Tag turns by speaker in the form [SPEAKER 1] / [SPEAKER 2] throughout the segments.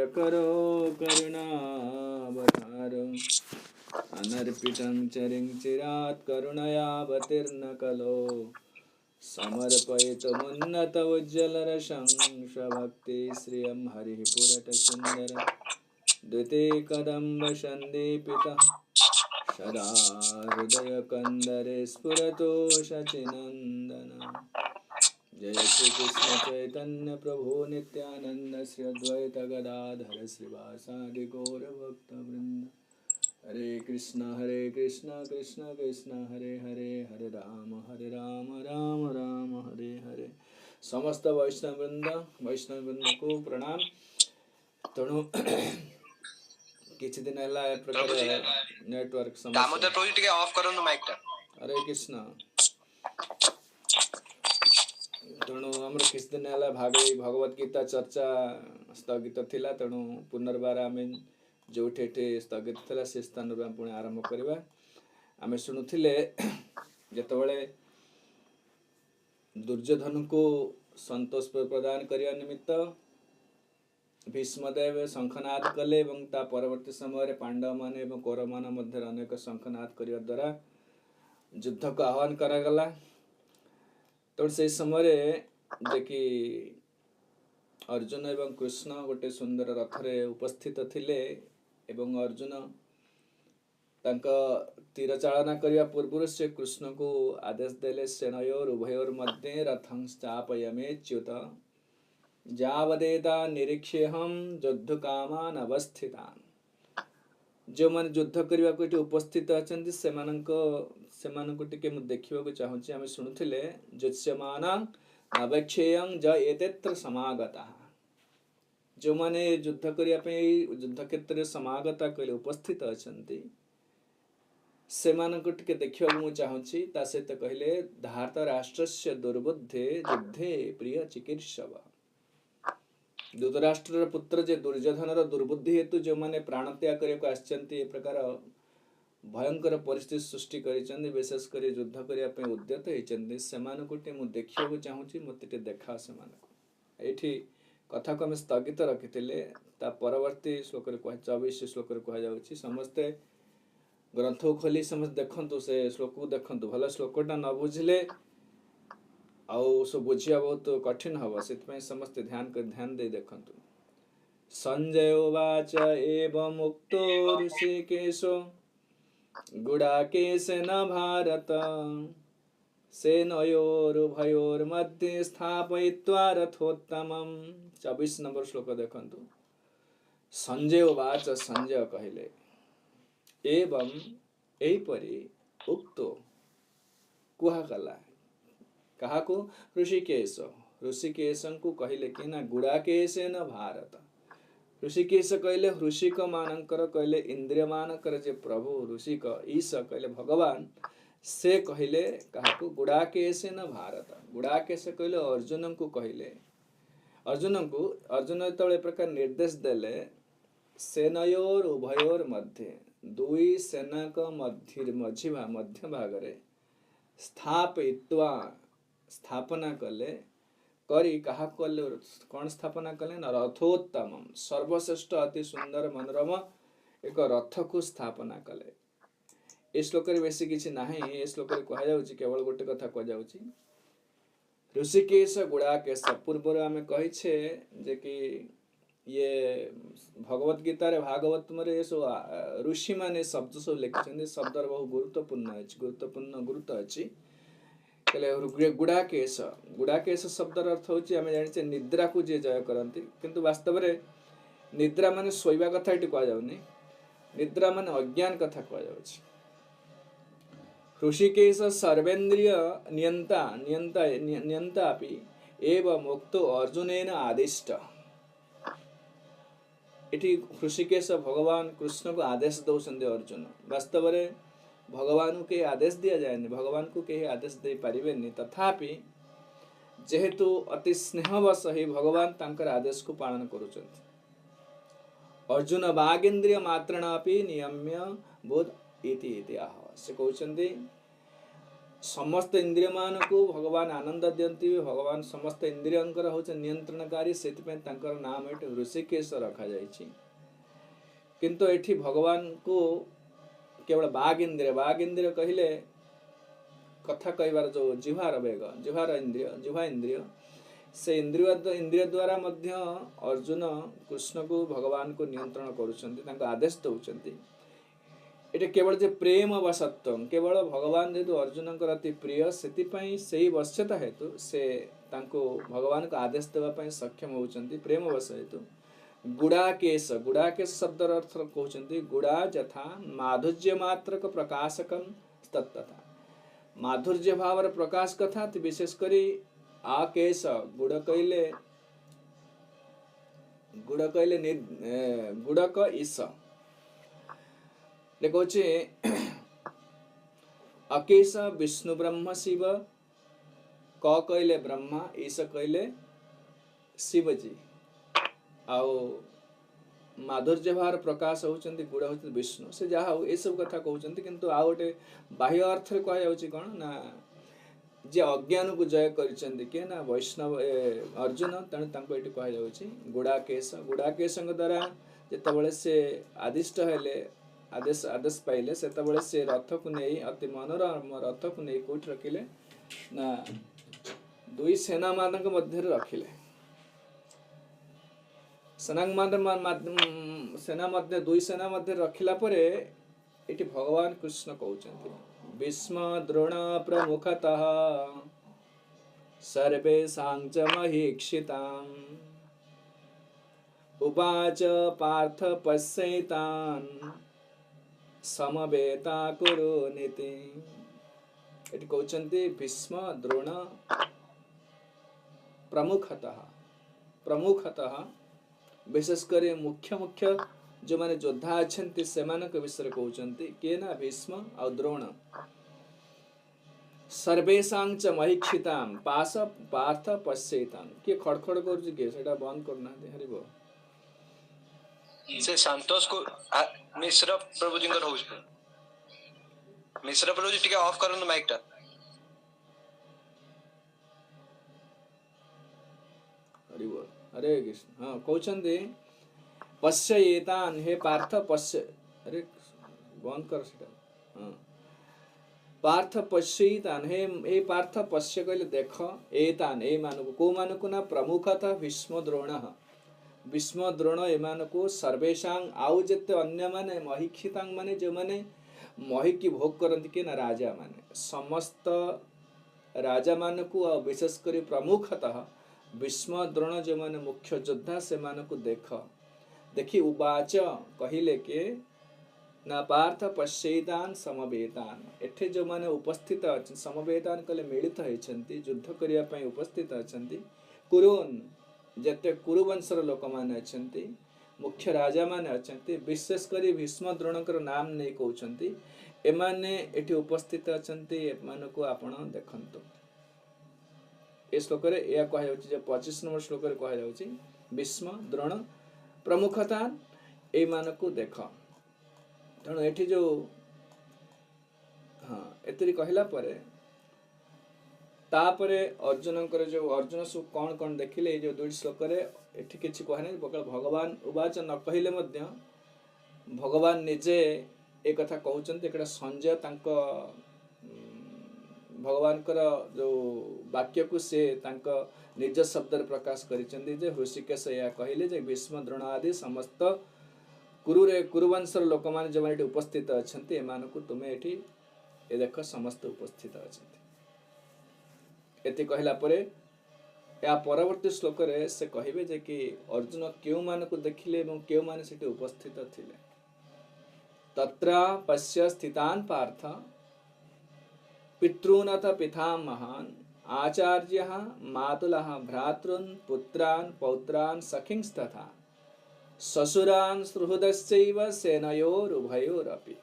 [SPEAKER 1] करो करुणावतारो अनर्पितं चरिं चिरात् करुणयावतीर्ण कलो समर्पयितुमुन्नत उज्ज्वलरसं स्वभक्ति श्रियं हरिः पुरटसुन्दर द्विते कदम्ब सन्दीपितः सदा हृदयकन्दरे स्फुरतु शचिनन्दन। जय श्री कृष्ण चैतन्य प्रभु नित्यानंद श्री अद्वैत गदाधर श्रीवासादि गौर भक्त वृंद। हरे कृष्ण कृष्ण कृष्ण हरे हरे, हरे राम राम राम हरे हरे। समस्त वैष्णव वृंद को प्रणाम। तेणु किछि दिन है प्रकार नेटवर्क समस्या। दामोदर प्रभु टिके ऑफ करनु माइक टा। हरे कृष्ण। तेणु आम किछ दिन है भगवत गीता चर्चा स्थगित थिला, तेणु पुनर्बार आम जो स्थगित थिला से स्थान पुणी आरंभ करवा। आम शुणुले जितेबाला दुर्योधन को संतोष प्रदान करने निमित्त भीष्मदेव शंखनाद कले और ता परवर्ती समय पांडव माने कौरव मान मध्य अनेक शंखनाद करने द्वारा युद्ध को आह्वान करागला। तो से समय देखि अर्जुन एवं कृष्ण गोटे सुंदर रथरे उपस्थित थिले एवं अर्जुन तांका तीर चालना करने पूर्व से कृष्ण को आदेश देले सेनयोर उभयोर मध्ये रथं स्थापयामेच्युत जावदेता निरीक्षेहम युद्ध कामान अवस्थितान। जो माने युद्ध करने को उपस्थित अच्छा से टिके देखा चाहूँगी। आम शुणुले ज्योत्स्यमान अवेक्षेयं ज एतेत्र समागता। जो माने युद्ध करने युद्ध क्षेत्र समागता कहले उपस्थित अच्छा से टिके देखा चाहूँगी। ता सहित कहले धार्त राष्ट्रस्य दुर्बुद्धे युद्धे प्रिय चिकीर्षव। धृतराष्ट्र पुत्र जे दुर्योधन दुर्बुद्धि हेतु जो मैंने प्राण त्याग करने प्रकार भयंकर परिस्थिति सृष्टि कर विशेषकर युद्ध करने उद्यत होती से देखा चाहूँगी। मत देखा से ये कथा को आम स्थगित रखी परवर्ती श्लोक 24 श्लोक कहुच्छी समस्ते ग्रंथ को खोली समस्त देखु से श्लोक को देखु भल श्लोकटा न बुझे आउ सब बुझिया बहुत कठिन हम से समस्ते ध्यान दे देखंतु। संजय उवाच एवं मुक्तो ऋषिकेशो गुडाकेशेन भारत सेनयोरुभयोर्मध्ये स्थापयित्वा रथोत्तमम्। 24 नंबर श्लोक देखंतु। संजय उवाच संजय कहले एवं एपरि उक्तो कुहागला कहा को ऋषिकेश को कहले कि ना गुड़ाकेशेन भारत। ऋषिकेश कहले ऋषिक मानकर कहले इंद्रिय मानकर जे प्रभु ऋषिक ईश कहले भगवान से कहले कहा को गुड़ाकेशेन भारत। गुड़ाकेश कहले अर्जुन को कहले अर्जुन तले प्रकार निर्देश देले सेनयोर उभयोर मध्य दुई सेना का मध्य भागरे स्थापना कले करी कहा कले कौन स्थापना कले ना रथोत्तम सर्वश्रेष्ठ अति सुंदर मनोरम एक रथ को स्थापना कले। ए श्लोक बेसी किसी ना ए श्लोक कहुच्छी केवल गोटे कथा कहुच्छी ऋषिकेश गुड़ाकेश पूर्व आम कहीछे जे कि ये भगवत गीता रे भागवत रे सो ऋषि माने शब्द सब लिखिछन्ते शब्दर बहु गुरुत्वपूर्ण गुरुत्व अच्छी। गुड़ाकेश शब्दर अर्थ होची आम जाने निद्रा को जे जय करती किंतु वास्तव में निद्रा माने शोइबा कथा ये कह जाउनी निद्रा माने अज्ञान कथा कह जाउछि। ऋषिकेश सर्वेन्द्रिय नियंता अपि एवं मुक्तो अर्जुनेन आदिष्ट। इठी ऋषिकेश भगवान कृष्ण को आदेश दौरान अर्जुन वास्तव में भगवान के आदेश दिया जाए भगवान को कहीं आदेश दे पारे तथापि जेहेतु अति स्नेहवश ही भगवान तांकर आदेश को पालन करुचंती। अर्जुन वागेन्द्रिय मात्रेण अपि नियम्य बोध इति आह से कहते समस्त इंद्रिय मान को भगवान आनंद दियंती भगवान समस्त इंद्रियंकर होचे नियंत्रणकारी सेति तांकर नाम एठी ऋषिकेश रखा जायछि किंतु एठी भगवान को केवल बाघ इंद्रिय कहिले कथा कहबार जो जिह्वार वेग जिह्वा इंद्रिय से इंद्रिय द्वारा मध्य अर्जुन कृष्ण को भगवान को नियंत्रण करुछंती तांको आदेश दउछंती एटा केवल जे प्रेम वशत्व केवल भगवान जेतु अर्जुन अति प्रिय सेति सही वश्यता हेतु से तांको भगवान को आदेश देवा पई सक्षम होउछंती प्रेम वश हेतु गुड़ाकेश शब्द अर्थ कहउछंती गुड़ा यथा माधुर्य मात्रक प्रकाशकम तत्तथा माधुर्य भावर प्रकाश कथा विशेष करी आकेश गुड़क ईश देखोचे अकेश विष्णु ब्रह्म शिव क कहले ब्रह्मा ईश कहले शिवजी आओ माधुर्य भार प्रकाश होचंती गुड़ होचंती विष्णु से जहा हो ए सब कथा कहउचंती किंतु आ गोटे बाह्य अर्थ रे कह जाउची कोन ना जे अज्ञान को जय करिचंती के ना वैष्णव अर्जुन तण तांको एटी कह जाउची गुड़ाकेश द्वारा जेतबेले से आदिष्ट हेले आदेश पाइले सेतबेले से रथ को नहीं अति मनोरम रथ को नहीं कोठ रखिले ना दुई सेना मानक मध्य रखिले सेना मध्य दुई सेना मध्य रखिला परे एटी भगवान कृष्ण कहउचंती भीष्म द्रोण प्रमुखतः सर्वेषां च महीक्षिताम् उवाच पार्थ पश्यैतान् समवेता कुरु नीति एटी कहउचंती भीष्म द्रोण प्रमुखतः विशेष करे मुख्य जो माने योद्धा अछंती सेमानक विषय कहउचंती के ना भीष्म और द्रोण सर्वेषां च महीक्षितां पार्थ पश्यैतान् के खड़खड़ करूची के सेटा बंद करना दे हरिबो
[SPEAKER 2] से संतोष को मिश्र प्रभु जी को होउछ मिश्र प्रभु जी टिके ऑफ करन माइक टा
[SPEAKER 1] हरिबो हरे कृष्ण हां कहउचंती पश्यैतान् हे पार्थ पश्य अरे बंद कर सेटा हां पार्थ पश्यैतान् हे पार्थ पश्य कहले देख एतान् ए मानको को मानको ना प्रमुखतः भीष्म द्रोण एमान को सर्वेशां आउ जते अन्य माने महीक्षितां माने जो माने मही की भोग करंती के ना राजा माने समस्त राजा मान को विशेष करी प्रमुखतः भीष्म द्रोण जो माने मुख्य योद्धा से मान को देखी उवाच कहिले के ना पार्थ पश्यैतान् समवेतान् एठे जो माने उपस्थित अछि समवेतान् कले मिलित होइछंती युद्ध करिया पई उपस्थित अछंती कुरुन जते कुरुवंशर लोक माने अछंती मुख्य राजा माने अछंती विशेष करी भीष्म द्रोणकर नाम नै कहउछंती एमाने एठी उपस्थित अछंती एमान को आपण देखंतु ए श्लोक रे या कहै होछि जे 25 नंबर श्लोक रे कहै होछि भीष्म द्रोण प्रमुखता ए मान को देख तेणु एठी जो हाँ एतरी कहला परे तापरे अर्जुनकर जो अर्जुन सु कौन देखिले जो दुई श्लोक रे एठी किछि कहने भगवान उवाच न कहिले मध्य भगवान निजे एक कथा कहउचंती एकटा संजय तांको भगवान कर जो वाक्य को से तांको निज शब्द रे प्रकाश करिचंती जे ऋषिकेश या कहिले जे भीष्म द्रोण आदि समस्त कुरुवंशर लोक माने जो माने उपस्थित अछंती एमान को तुमे एठी ए देख समस्त उपस्थित अछंती एति कहला परे या परवर्ती श्लोक रे से कहिबे जे कि अर्जुन केउ मान को देखिले एवं केउ मान सेठी उपस्थित थिले तत्र पश्य स्थितान् पार्थ पितॄनथ पितामहान् आचार्यः मातुलः भ्रातॄन् पुत्रान् पौत्रान् सखिंस्तथा ससुरान् सुहृदश्चैव सेनयोरुभयोरपि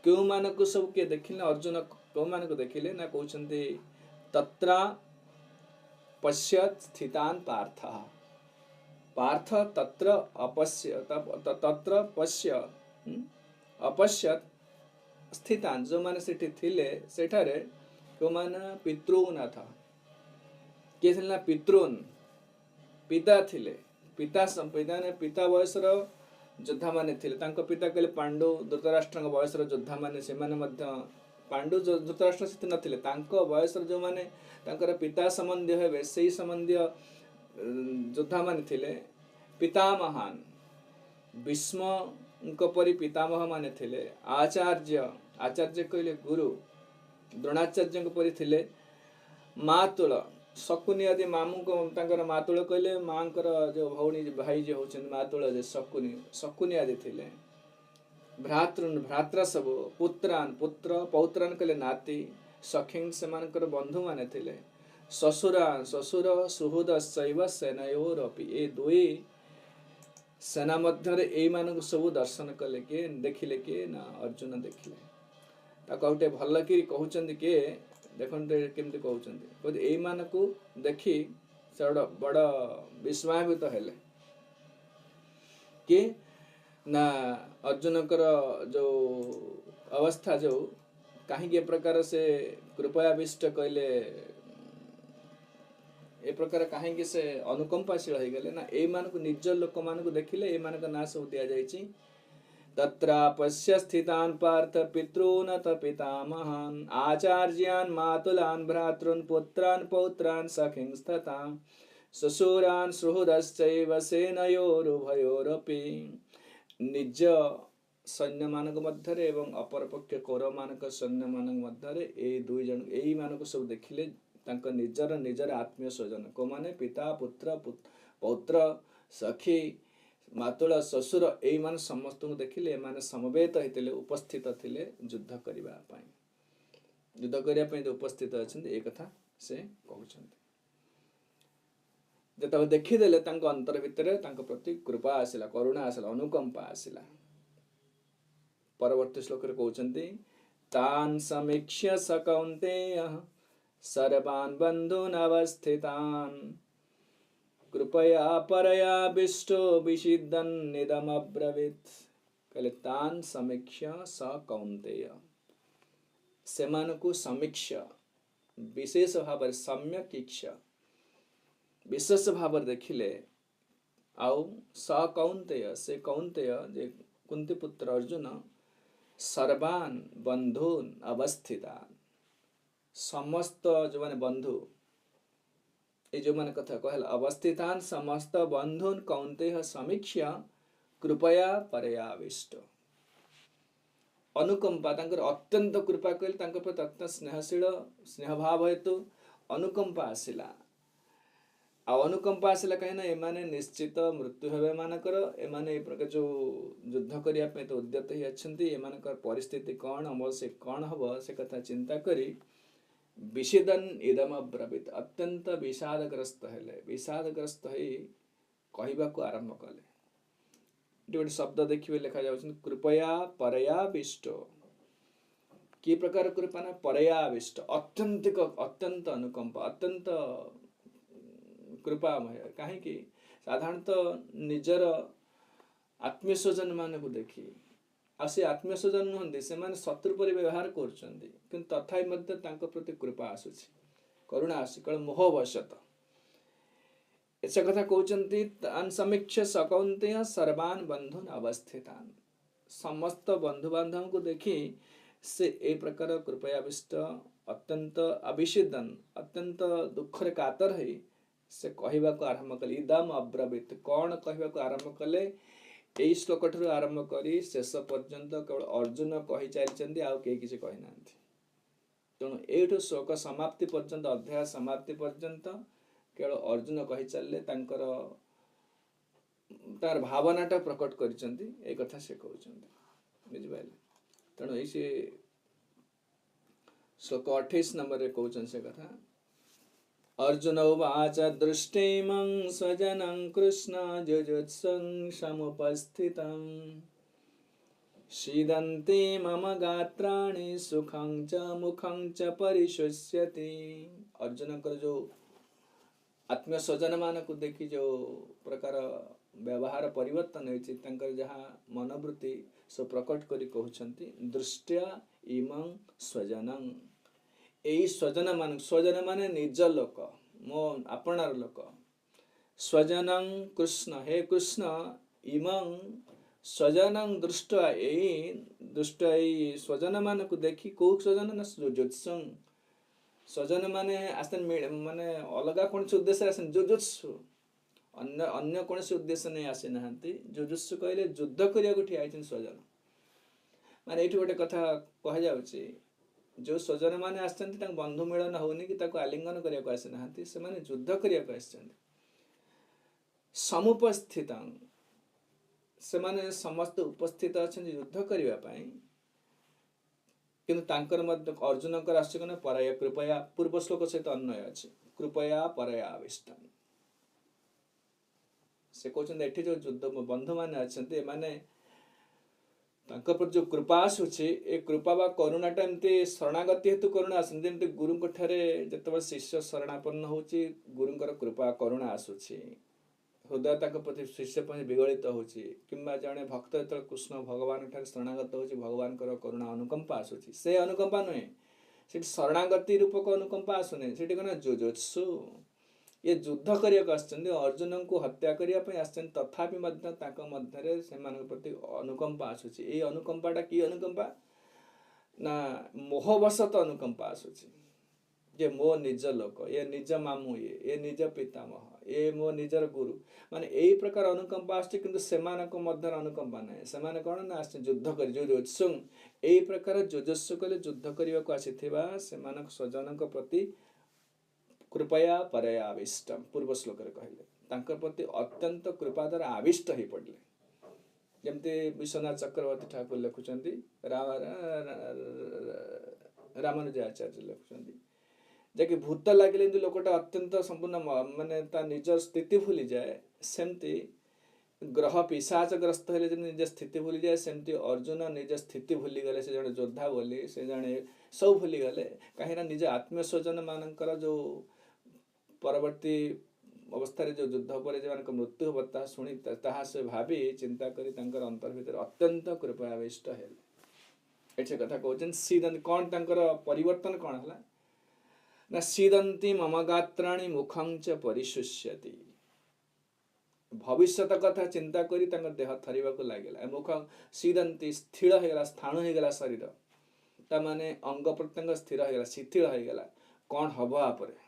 [SPEAKER 1] केउ मान को सब के देखिले अर्जुन केउ मान को देखिले ना कहउछन्ती तत्र पश्यत् स्थितान् पार्थ तत्र अपश्य तत्र पश्य अपश्यत् स्थितान जो माने सेठी थिले सेठारे को माने पितृनाथ किए थिले ना पितृन पिता थिले पिता पिता ने पिता बयसर योद्धा माने थिले तांको पिता कहले पांडु धृतराष्ट्र बयसर योद्धा माने से माने मध्य पांडु धृतराष्ट्र स्थित नथिले तांको बयसर जो माने तांकर पिता संबंधी हेबे सेही संबंधी योद्धा माने थिले पितामहान भीष्म परी पितामह माने थिले आचार्य आचार्य कहले गुरु द्रोणाचार्य परी थिले मातुल शकुनी आदि मामू को तांकर मातुल कहले मांकर जो भौणी भाई जो होचन मातुल जे शकुनी शकुनी आदि थिले भ्रातृन भ्रात्र सब पुत्रान पुत्र पौत्रान कहले नाती सखिंग सेमानकर बंधु माने थिले ससुरान ससुर सुहृद शैव सेनयोरपि ए दुई सेना मध्य एई मानक सब दर्शन कले के देखिले के ना अर्जुन देखिले ताको गोटे भल कि कहउचंदी के देखते केमती कहउचंदी कहते एई मानक देखि से बड़ विस्मयित हेले कि ना अर्जुनकर जो अवस्था जो कहीं प्रकार से कृपयाविष्ट कहले ए प्रकार कहीं से अनुकंपाशील हो गले ना ए मानक निज लोक मानक देखिले ए मानक ना सब दिया जायछि तत्रापश्य स्थितान पार्थ पितॄन त पितामहान आचार्यान मातुलान भ्रातॄन पुत्रान पौत्रान सखिंस्तथा ससुरान सुहृदश्चैव सेनयोरुभयोरपि निज सैन्य मानक मध्य एवं अपर पक्ष कौरव मानक सैन्य मानक मध्य ए दुई जन एई मानक सब देखिले तांको निजर निजर आत्मीय स्वजन को माने पिता पुत्र पौत्र सखी मातुल ससुर एई मान समस्त को देखिले माने समवेत होते उपस्थित थिले युद्ध करिबा पई युद्ध करिया पई उपस्थित अछंती ए कथा से कहउछंती जतबे देखिदेले तांको अंतर भितरे तांको प्रति कृपा आसिला करुणा आसिला अनुकंपा आसिला परवर्ती श्लोक रे कहउछंती तान समीक्ष्य स कौन्तेय सर्वान् बन्धून् अवस्थितान् कृपया परयाविष्टो विषिदन्निदमब्रवीत् कहले तान् समीक्ष्य स कौन्तेय सेमानकु समीक्ष्य विशेष भाव सम्यक इक्ष्य विशेष भाव देखिले आउ स कौन्तेय से कौन्तेय जे कुंती पुत्र अर्जुन सर्वान् बन्धून् अवस्थितान् समस्त जो माने बंधु ये जो माने कथा कहला अवस्थितान समस्त बंधुन कौन्तेय समीक्ष्य कृपया परयाविष्ट अनुकंपा तांकर अत्यंत कृपा कहले तांकर प्रति अत्यंत स्नेहशील स्नेह भाव हेतु अनुकंपा आसिला आ अनुकंपा आसिला कहीं ना एमाने निश्चित मृत्यु हेबे मानकर एमाने ए प्रकार जो युद्ध करिया पे तो उद्यत ही अछंती एमानकर परिस्थिति कोन हमर से कोन हबो से कथा चिंता करी विषिदन इदम ब्रवीत अत्यंत विषादग्रस्त हेले विषादग्रस्त है कहवा को आरंभ कले गोटे शब्द देखिए लिखा जाउछ कृपया परयाविष्ट कि प्रकार कृपा ना परयाविष्ट अत्यंतिक अत्यंत अनुकंपा अत्यंत कृपामय कहीं कि साधारणतः निजर आत्मीय स्वजन मान को देखी आ से आत्मीय स्वजन नुहंती से माने शत्रु परि व्यवहार करछंती किंतु तथापि मध्य तांको प्रति कृपा आसुछि करुणा आसु कल मोहवशत ऐसा कथा कहउचंती तान समीक्ष्य सकौन्तेय सर्वान् बंधुन अवस्थितान समस्त बंधु बांधव को देखी से ए प्रकार कृपयाविष्ट अत्यंत अविषिदन अत्यंत दुखरे कातर है से कहवा को आरंभ कले इदम अब्रवीत कौन कहवा को आरंभ कले यही श्लोक ठार आरंभ करी शेष पर्यंत केवल अर्जुन कही चलती आउ कई किसी कही ना तेणु एठु श्लोक समाप्ति पर्यंत अध्याय समाप्ति पर्यंत केवल अर्जुन कही चलले तांकर तार भावनाटा प्रकट करिसंती ए कथा से कहउचंती बुझिबाइले तेणु ए से श्लोक 28 नंबर रे कहउचन से कथा अर्जुन उवाच दृष्टिमं स्वजनं कृष्ण जुजुत्सं समुपस्थितं सीदन्ति मम गात्राणि सुखं च मुखं च परिशुष्यति अर्जुन कर जो आत्मीय स्वजन मान को देखी जो प्रकार व्यवहार परिवर्तन होइछि तांकर जहाँ मनोवृत्ति सब प्रकट करी कहउछंती दृष्टया इमं स्वजनं एई स्वजन माने निज लोक मो आपणार लोक स्वजनं कृष्ण हे कृष्ण इमं स्वजनं दृष्टया एई स्वजन मान को देखी को स्वजन न जुजुत्सु स्वजन माने आसन माने अलगा कौन से उद्देश्य आसन जुजुत्सु अन्य अन्य कौन से उद्देश्य नहीं आसी नहांती जुजुत्सु कहले युद्ध करिया को ठिया आइछन स्वजन माने एठी गोटे कथा कह जाउची जो स्वजन माने आछंती तांग बंधु मिलन होनी कि ताको आलिंगन करिया को आसी नहांती से माने युद्ध करिया को आछंती समुपस्थितं से माने समस्त उपस्थित अछन युद्ध करिया पई किंतु तांकर मध्य अर्जुन कर आश्चर्य पराय कृपया पूर्व श्लोक सहित अन्वय अछि कृपया पराया आविष्टम से कहते एठी जो युद्ध बंधु माने अछंती माने तांकर पर जो कृपा आसुछि ए कृपा बा करुणाटा एमती शरणागति हेतु करुणा आसुछि जेमती गुरुଙ୍କ ठारे जतबे शिष्य शरणापन्न होछि गुरुଙ୍କର कृपा करुणा आसुछि हृदय तांकर प्रति शिष्य पर विगलित होछि किंबा जणे भक्त जतबे कृष्ण भगवान ठारे शरणागत होछि भगवानଙ୍କର करुणा अनुकंपा आसुछि से अनुकंपा नहे सेठी शरणागति रूपक अनुकंपा आसुने सेठी कोना जुजुत्सु ये युद्ध करिया आछन अर्जुन को हत्या करिया पे आछन तथापि मध्य ताका मध्यरे सेमान प्रति अनुकंपा आसुछि ए अनुकंपाटा की अनुकंपा ना मोहवशत अनुकंपा आसुछि जे मो निज लोक ये निज मामू ये निज पितामह ये मो निजर गुरु माने एई प्रकार अनुकंपा आछे किंतु सेमानक मध्य अनुकंपा नै सेमाने कोन ना आछे युद्ध करि जुजुत्सु एई प्रकार जुजुत्सु कले युद्ध करिया को आसीथिबा सेमानक स्वजनक प्रति कृपया परया आविष्टम पूर्व श्लोक रे कहले तांकर प्रति अत्यंत कृपा द्वारा आविष्ट ही पड़ले जेमते विश्वनाथ चक्रवर्ती ठाकुर लिखुचंती रामानुजाचार्य लिखुचंती जेकि भूत लागिले जे लोकटा अत्यंत संपूर्ण माने ता निज स्थिति भूली जाए सेमती ग्रह पिशाच ग्रस्त हेले जे निज स्थिति भूली जाए सेमती अर्जुन निज स्थिति भूली गले से जने योद्धा बोली से जने सब भूली गले काहेना निज आत्मीय स्वजन मानकर जो परवर्ती अवस्था जो युद्ध पर जो मृत्यु होता शुणी ताहा से भावी चिंता करी तांकर अंतर भीतर अत्यंत कृपा आविष्ट हेले एठे कथा कहउछन सीदन कोन तांकर परिवर्तन कोन हला ना सीदंती मम गात्राणि मुखं च परिशुष्यति भविष्यत कथा चिंता करी तांकर देह थरिबा को लागेला मुख सीदंती स्थिर हो गला स्थान हो गला शरीर ता माने अंग प्रत्यंग स्थिर हो गला शिथिल हो गला कोन हबो आपरे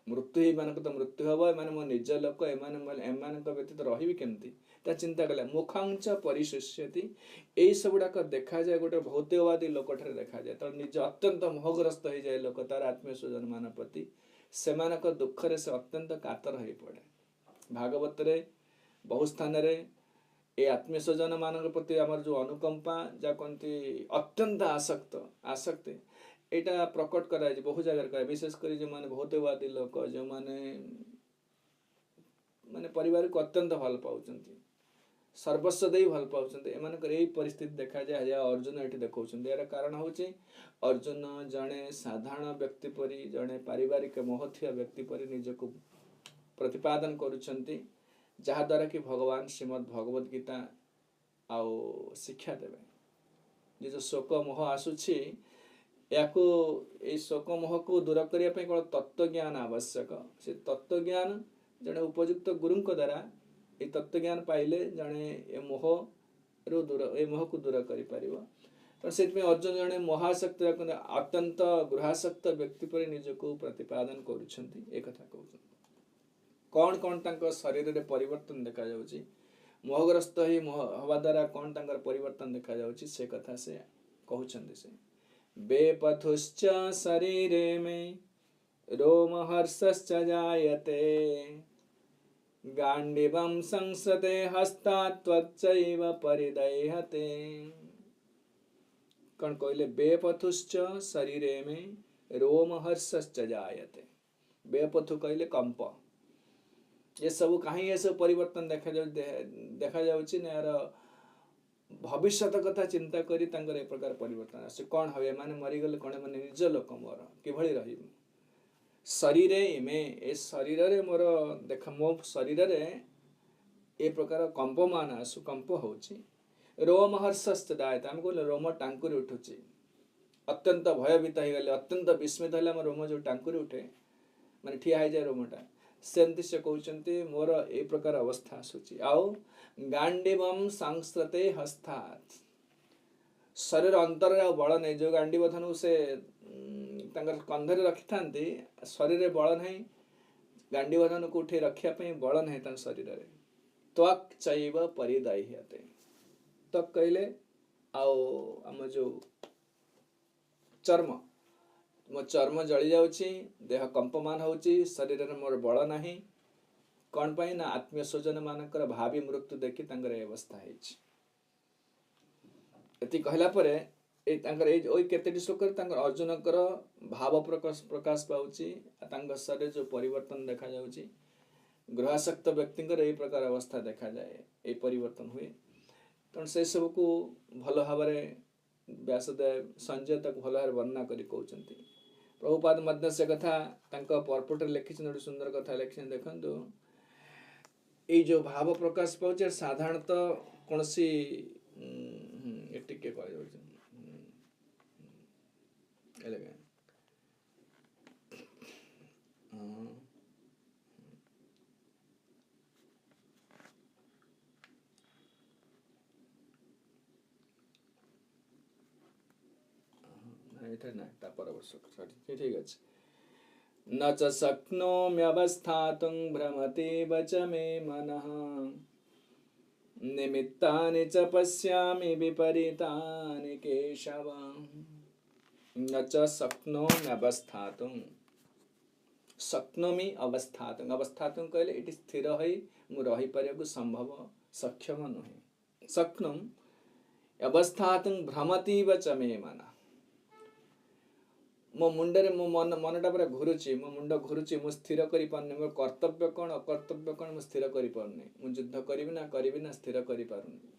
[SPEAKER 1] मृत्यु ही मानक तो मृत्यु हबो माने मो निज लोक एमान व्यतीत रहिबि केमती ता चिंता कला मुखांच परिशुष्यति एई सबुडा को देखा जाए गोटे भौतिकवादी लोक ठरे देखा जाए तो निज अत्यंत मोहग्रस्त हो जाए लोक तार आत्मीय स्वजन मान प्रति सेमानक दुख रे से अत्यंत कातर होई पड़े भागवत रे बहु स्थान रे ए आत्मीय स्वजन मान प्रति आमर जो अनुकंपा जा कहती अत्यंत आसक्ति एटा प्रकट करा बहु जगह कर विशेष कर जो माने भौतिकवादी लोक जो माने माने परिवार को अत्यंत भल पाउचंती सर्वस्व दे भल पाउचंती एमानकर एई परिस्थिति देखा जाए अर्जुन एठी देखौचंती यार कारण होची अर्जुन जणे साधारण व्यक्ति परी जणे पारिवारिक मोहथिया व्यक्ति परी निजको प्रतिपादन करुचंती जहा द्वारा कि भगवान श्रीमद् भगवत गीता आउ शिक्षा देवे जो शोक मोह आसुछि याको ए शोक मोह को दूर करिया पे कोन तत्व ज्ञान आवश्यक से तत्व ज्ञान जने उपयुक्त गुरुଙ୍କ द्वारा ए तत्व ज्ञान पाइले जने ए मोह रो दूर ए मोह को दूर करि परिबो तो सेत में अर्जुन जने मोहासक्त अत्यंत गृहासक्त व्यक्ति पर निजको प्रतिपादन करूछंती ए कथा कहउछन कौन कौन तांको शरीर रे परिवर्तन देखा जाउची मोहग्रस्त ही मोह हवा द्वारा कौन तांकर परिवर्तन देखा जाउची से कथा से कहउछंती से बेपथुश्च शरीरे में रोमहर्षश्च जायते गांडीवं संसते हस्तात् त्वच्चैव परिदह्यते कौन कहले बेपथुश्च शरीरे में रोमहर्षश्च जायते बेपथु कहले कंप ये सब कहीं ये सब परिवर्तन देखा जाउची ने यार भविष्यत कथा चिंता करी तांकर एक प्रकार परिवर्तन आसे कौन हवे माने मरी गले कोने माने निज लोक मोर किभଳି रहिबो शरीरे इमे ए शरीर रे मोर देख मो शरीर रे ए प्रकार कंपमान आसु कंप होची रोमहर्षश्च दायते आम कहले रोम टांकुरी उठुची अत्यंत भयभीत हो गले अत्यंत विस्मित हेले आम रोम जो टांकुरी उठे माने ठिया हो जाए रोमटा सेमती से कहते मोर ए प्रकार अवस्था आसूची आउ गांडीवम संस्कृते हस्तात् शरीर अंतर बल नहीं जो गांडीव धनु से कंधरे रखि था शरीर बल नहीं गांडीव धनु को उठे रखापी बल नहीं शरीर में त्वक चैव परिदाह्यते त्वक कहले आम जो चर्म मो चर्म जली जाउची देह कंपमान होची शरीर में मोर बल नाही कौन पाई ना आत्मीय स्वजन मानकर भावी मृत्यु देखि तांकर अवस्था हेछि एति कहला परे ए तांकर ए ओई केतेटी श्लोक तांकर अर्जुनकर भाव प्रकाश पाउची तांकर शरीर जो परिवर्तन देखा जाउची ग्रहासक्त व्यक्तिंकर ए प्रकार अवस्था देखा जाए ए परिवर्तन हुए तेणु से सब को भल भाव व्यासदेव संजय तक भल भाव वर्णना करी कहउचंती प्रभुपाद मध्य से कथा तांका पर्पट लिखिछन गोटे सुंदर कथा लिखिछन देखंतु ए जो भाव प्रकाश पाउचे साधारणतः कोनसी टिके कह जाउछ एलगे ठीक अच्छे न च शक्नोम्यवस्थातुं भ्रमतीव च मे मनः निमित्तानि च पश्यामि विपरीतानि केशव न च शक्नोम्यवस्थातुं शक्नोमि अवस्थातुं अवस्थातुं कहले इति स्थिर है मु रही पारिବାକୁ संभव सक्षम नुहे शक्नुम अवस्थातुं भ्रमतीव च मे मनः मो मुंडरे मो मनटा पूरा घुरुची मो मुंड घुरुची मु स्थिर करि पारने मो कर्तव्य कोन अकर्तव्य कोन मु स्थिर करि पारने मु युद्ध करिबि ना स्थिर करि पारुनी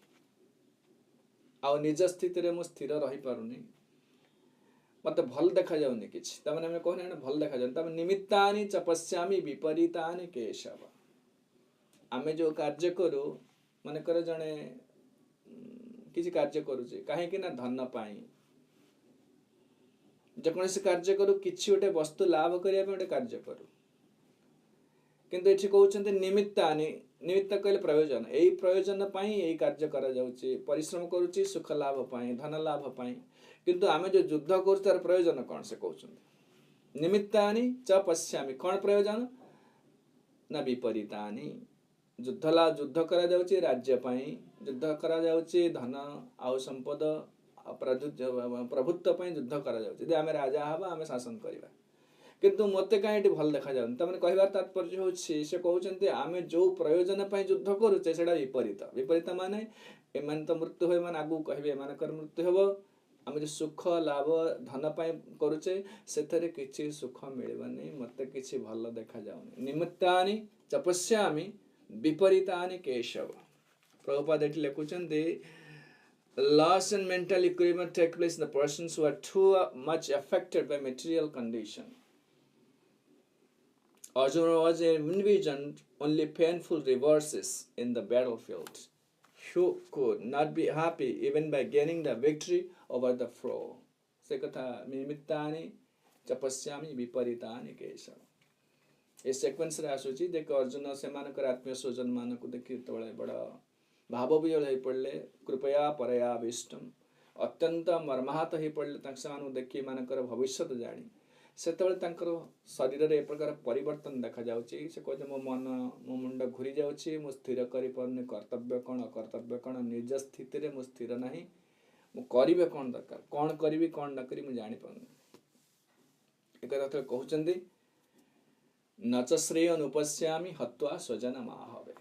[SPEAKER 1] आ निज स्थिति रे मु स्थिर रही पारुनी मते भल देखा जाउनी किछ त माने हम कहने ना भल देखा जाउनी त निमित्तानि च पश्यामि विपरीतानि केशव आमे जो कार्य करू माने कर जणे किछि कार्य करूची काहे कि ना धन पाई जेकोसी कार्य करू किछि गोटे वस्तु लाभ करिया पे गोटे कार्य करू किंतु एठी कहउछन्ते निमित्तानि निमित्त कहले प्रयोजन एई प्रयोजन पाई एई कार्य करा जाउची परिश्रम करूची सुख लाभ पाई धन लाभ पाई किंतु आमे जो युद्ध करू तार प्रयोजन कोन से कहउछन्ते निमित्तानि च पश्यामि कोन प्रयोजन ना विपरीतानि युद्ध करा जाउची राज्य पाई युद्ध करा जाउची धन आउ संपद प्रभुत्व युद्ध करा जाउछि यदि आमे राजा हबा आमे शासन करिबा किंतु मते काहेटी भल देखा जाउन त माने कहबार तात्पर्य होछि से कहउछन्ते आमे जो प्रयोजन पय युद्ध करूचे सेडा विपरीत माने एमान त मृत्यु होय माने आगु कहबे एमान कर मृत्यु होबो आमे जो सुख लाभ धन पय करूचे सेथरे किछि सुख मिलबनी मते किछि भल देखा जाउनी निमित्तानि तपस्यामि विपरीतानि केशव प्रभुपाद एठी लेखुछन्ते loss and mental equilibrium take place in the persons who are too much affected by material condition. Arjuna was envisioned only painful reverses in the battlefield. Who could not be happy even by gaining the victory over the foe. Se katha nimittani chapasyami viparitani kesha. A sequence रे आसुची देख अर्जुन सेमानकर आत्मीय स्वजन मानको देखि तळे बडा भाव विजय हो पड़े कृपया परयाविष्टम अत्यंत मर्माहत हो पड़े से देखी मानकर भविष्य जानी से शरीर में एक प्रकार परिवर्तन देखा जाउची से कहते मो मन मो मुंड घूरी जाउची मो स्थिर करि परने कर्तव्य कौन अकर्तव्य कौन निज स्थिति रे मो स्थिर नाही मो करिवे कौन दरकार कौन करिवि कौन न करी मु जानि पाउनी एक कथा कहउचंदी न च श्रेय अनुपस्यामि हत्वा स्वजन माहवे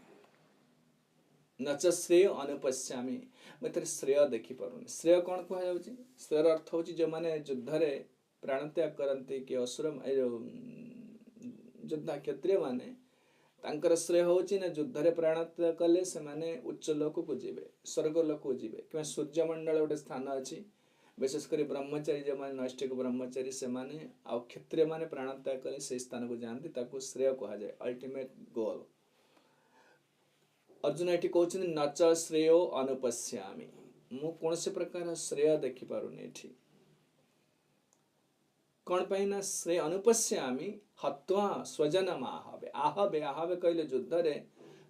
[SPEAKER 1] न च श्रेय अनुपस्यामि मैं श्रेय देखी पारुनी श्रेय कौन कह जाउची श्रेयर अर्थ होची जो माने युद्ध रे प्राण त्याग करंती कि असुर योद्धा क्षत्रिय माने तांकर श्रेय होची ना युद्ध रे प्राण त्याग कले से माने उच्च लोक को जीवे स्वर्ग लोक को जीवे कि सूर्य मंडल गोटे स्थान अछि विशेषकर ब्रह्मचारी जो माने नैष्ठिक ब्रह्मचारी से माने आ क्षत्रिय माने प्राण त्याग कले से स्थान को जानती ताको श्रेय कहा जाए अल्टीमेट गोल अर्जुन एठी कहउछन् नच श्रेयो अनुपश्यामि मु कोनसे प्रकार श्रेय देखि पारुनी एठी कौन ପାଇଁ ନା ସେ ଅନୁପଶ୍ୟାମି ହତ୍ୱା ସ୍ୱଜନ ଆହବେ ଆହବେ ଆହବେ କହିଲେ ଯୁଦ୍ଧରେ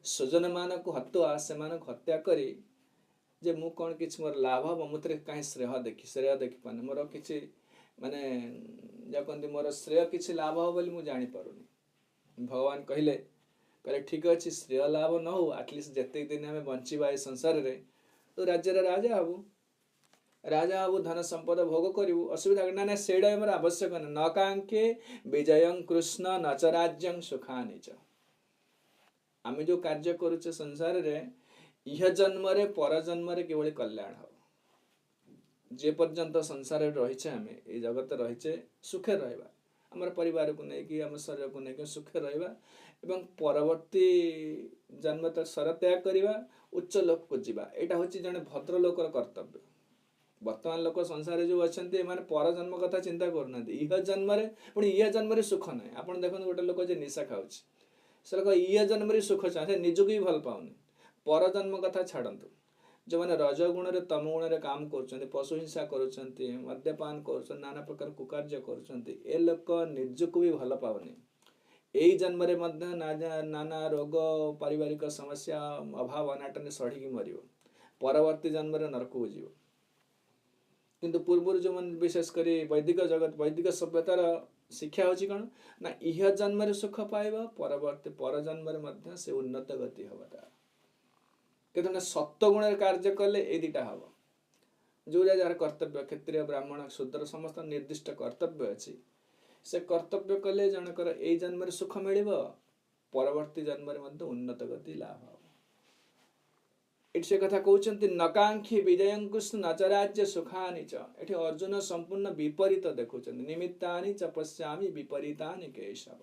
[SPEAKER 1] ସ୍ୱଜନ ମାନଙ୍କୁ ହତ୍ୱା ସେମାନଙ୍କୁ ହତ୍ୟା କରି ଯେ ମୁଁ କଣ କିଛି ମୋର ଲାଭ ହବ ମୁଁ ତରେ କାହିଁ ଶ୍ରେୟ ଦେଖି ପାରୁନି ମୋର କିଛି ମାନେ ଯା କହନ୍ତି ମୋର ଶ୍ରେୟ କିଛି ଲାଭ ହବ ବୋଲି ମୁଁ ଜାଣି ପାରୁନି ଭଗବାନ କହିଲେ କହିଲେ ଠିକ ଅଛି ଶ୍ରେୟ ଲାଭ ନ ହଉ ଆଟଲିଷ୍ଟ ଯେତେ ଦିନ ଆମେ ବଞ୍ଚିବା ଏ ସଂସାରରେ ତ ରାଜ୍ୟର ରାଜା ହବୁ राजा हबु धन संपद भोग करू असुविधा ना ना सेड़ा हमर आवश्यक न कांखे विजयं कृष्ण न च राज्यं सुखानि च आमे जो कार्य करूचे संसार रे इह जन्म रे पर जन्म रे केवल कल्याण हो जे पर्यंत संसार रे रहिछे आमे ए जगत रहिछे सुखे रहबा हमर परिवार को नै कि हमर शरीर को नै कि सुखे रहबा एवं परवर्ती जन्म तक सर त्याग करिबा उच्च लोक को जीवा एटा होची जने भद्र लोकर कर्तव्य वर्तमान लोक संसार जो अच्छा माने पर जन्म कथा चिंता करना इह जन्म पुणी इह जन्म सुख ना आप देखते गोटे लोक जो निशा खाऊँ से लोग इह जन्म सुख चाहे निजक भी भल पाऊनि पर जन्म कथा छाड़तु जो मैंने रजगुण तम गुण में काम कर पशु हिंसा कर मद्यपान कर नाना प्रकार कुकार्य कर लोक निजक भी भल पाऊनि यही जन्म नाना रोग पारिवारिक समस्या अभाव अनाटन सढ़ी मर परवर्ती जन्म नरक को जीव किंतु पूर्व जो मन विशेष करी वैदिक जगत वैदिक सभ्यतार शिक्षा होची कौन ना इह जन्म सुख पाइबा परवर्ती पर जन्म से उन्नत गति हवा किंतु सत्व गुण कार्य कले ए दुटा हम जो जार कर्तव्य क्षत्रिय ब्राह्मण शूद्र समस्त निर्दिष्ट कर्तव्य अच्छी से कर्तव्य कले जनकर ए जन्म सुख मिल परवर्ती जन्म उन्नत गति लाभ हो से कथा कहते नकांक्षी विजय कृष्ण न च राज्य सुखानि च एठी अर्जुन संपूर्ण विपरीत देखुं निमित्तानि च पश्यामि विपरीतानि केशव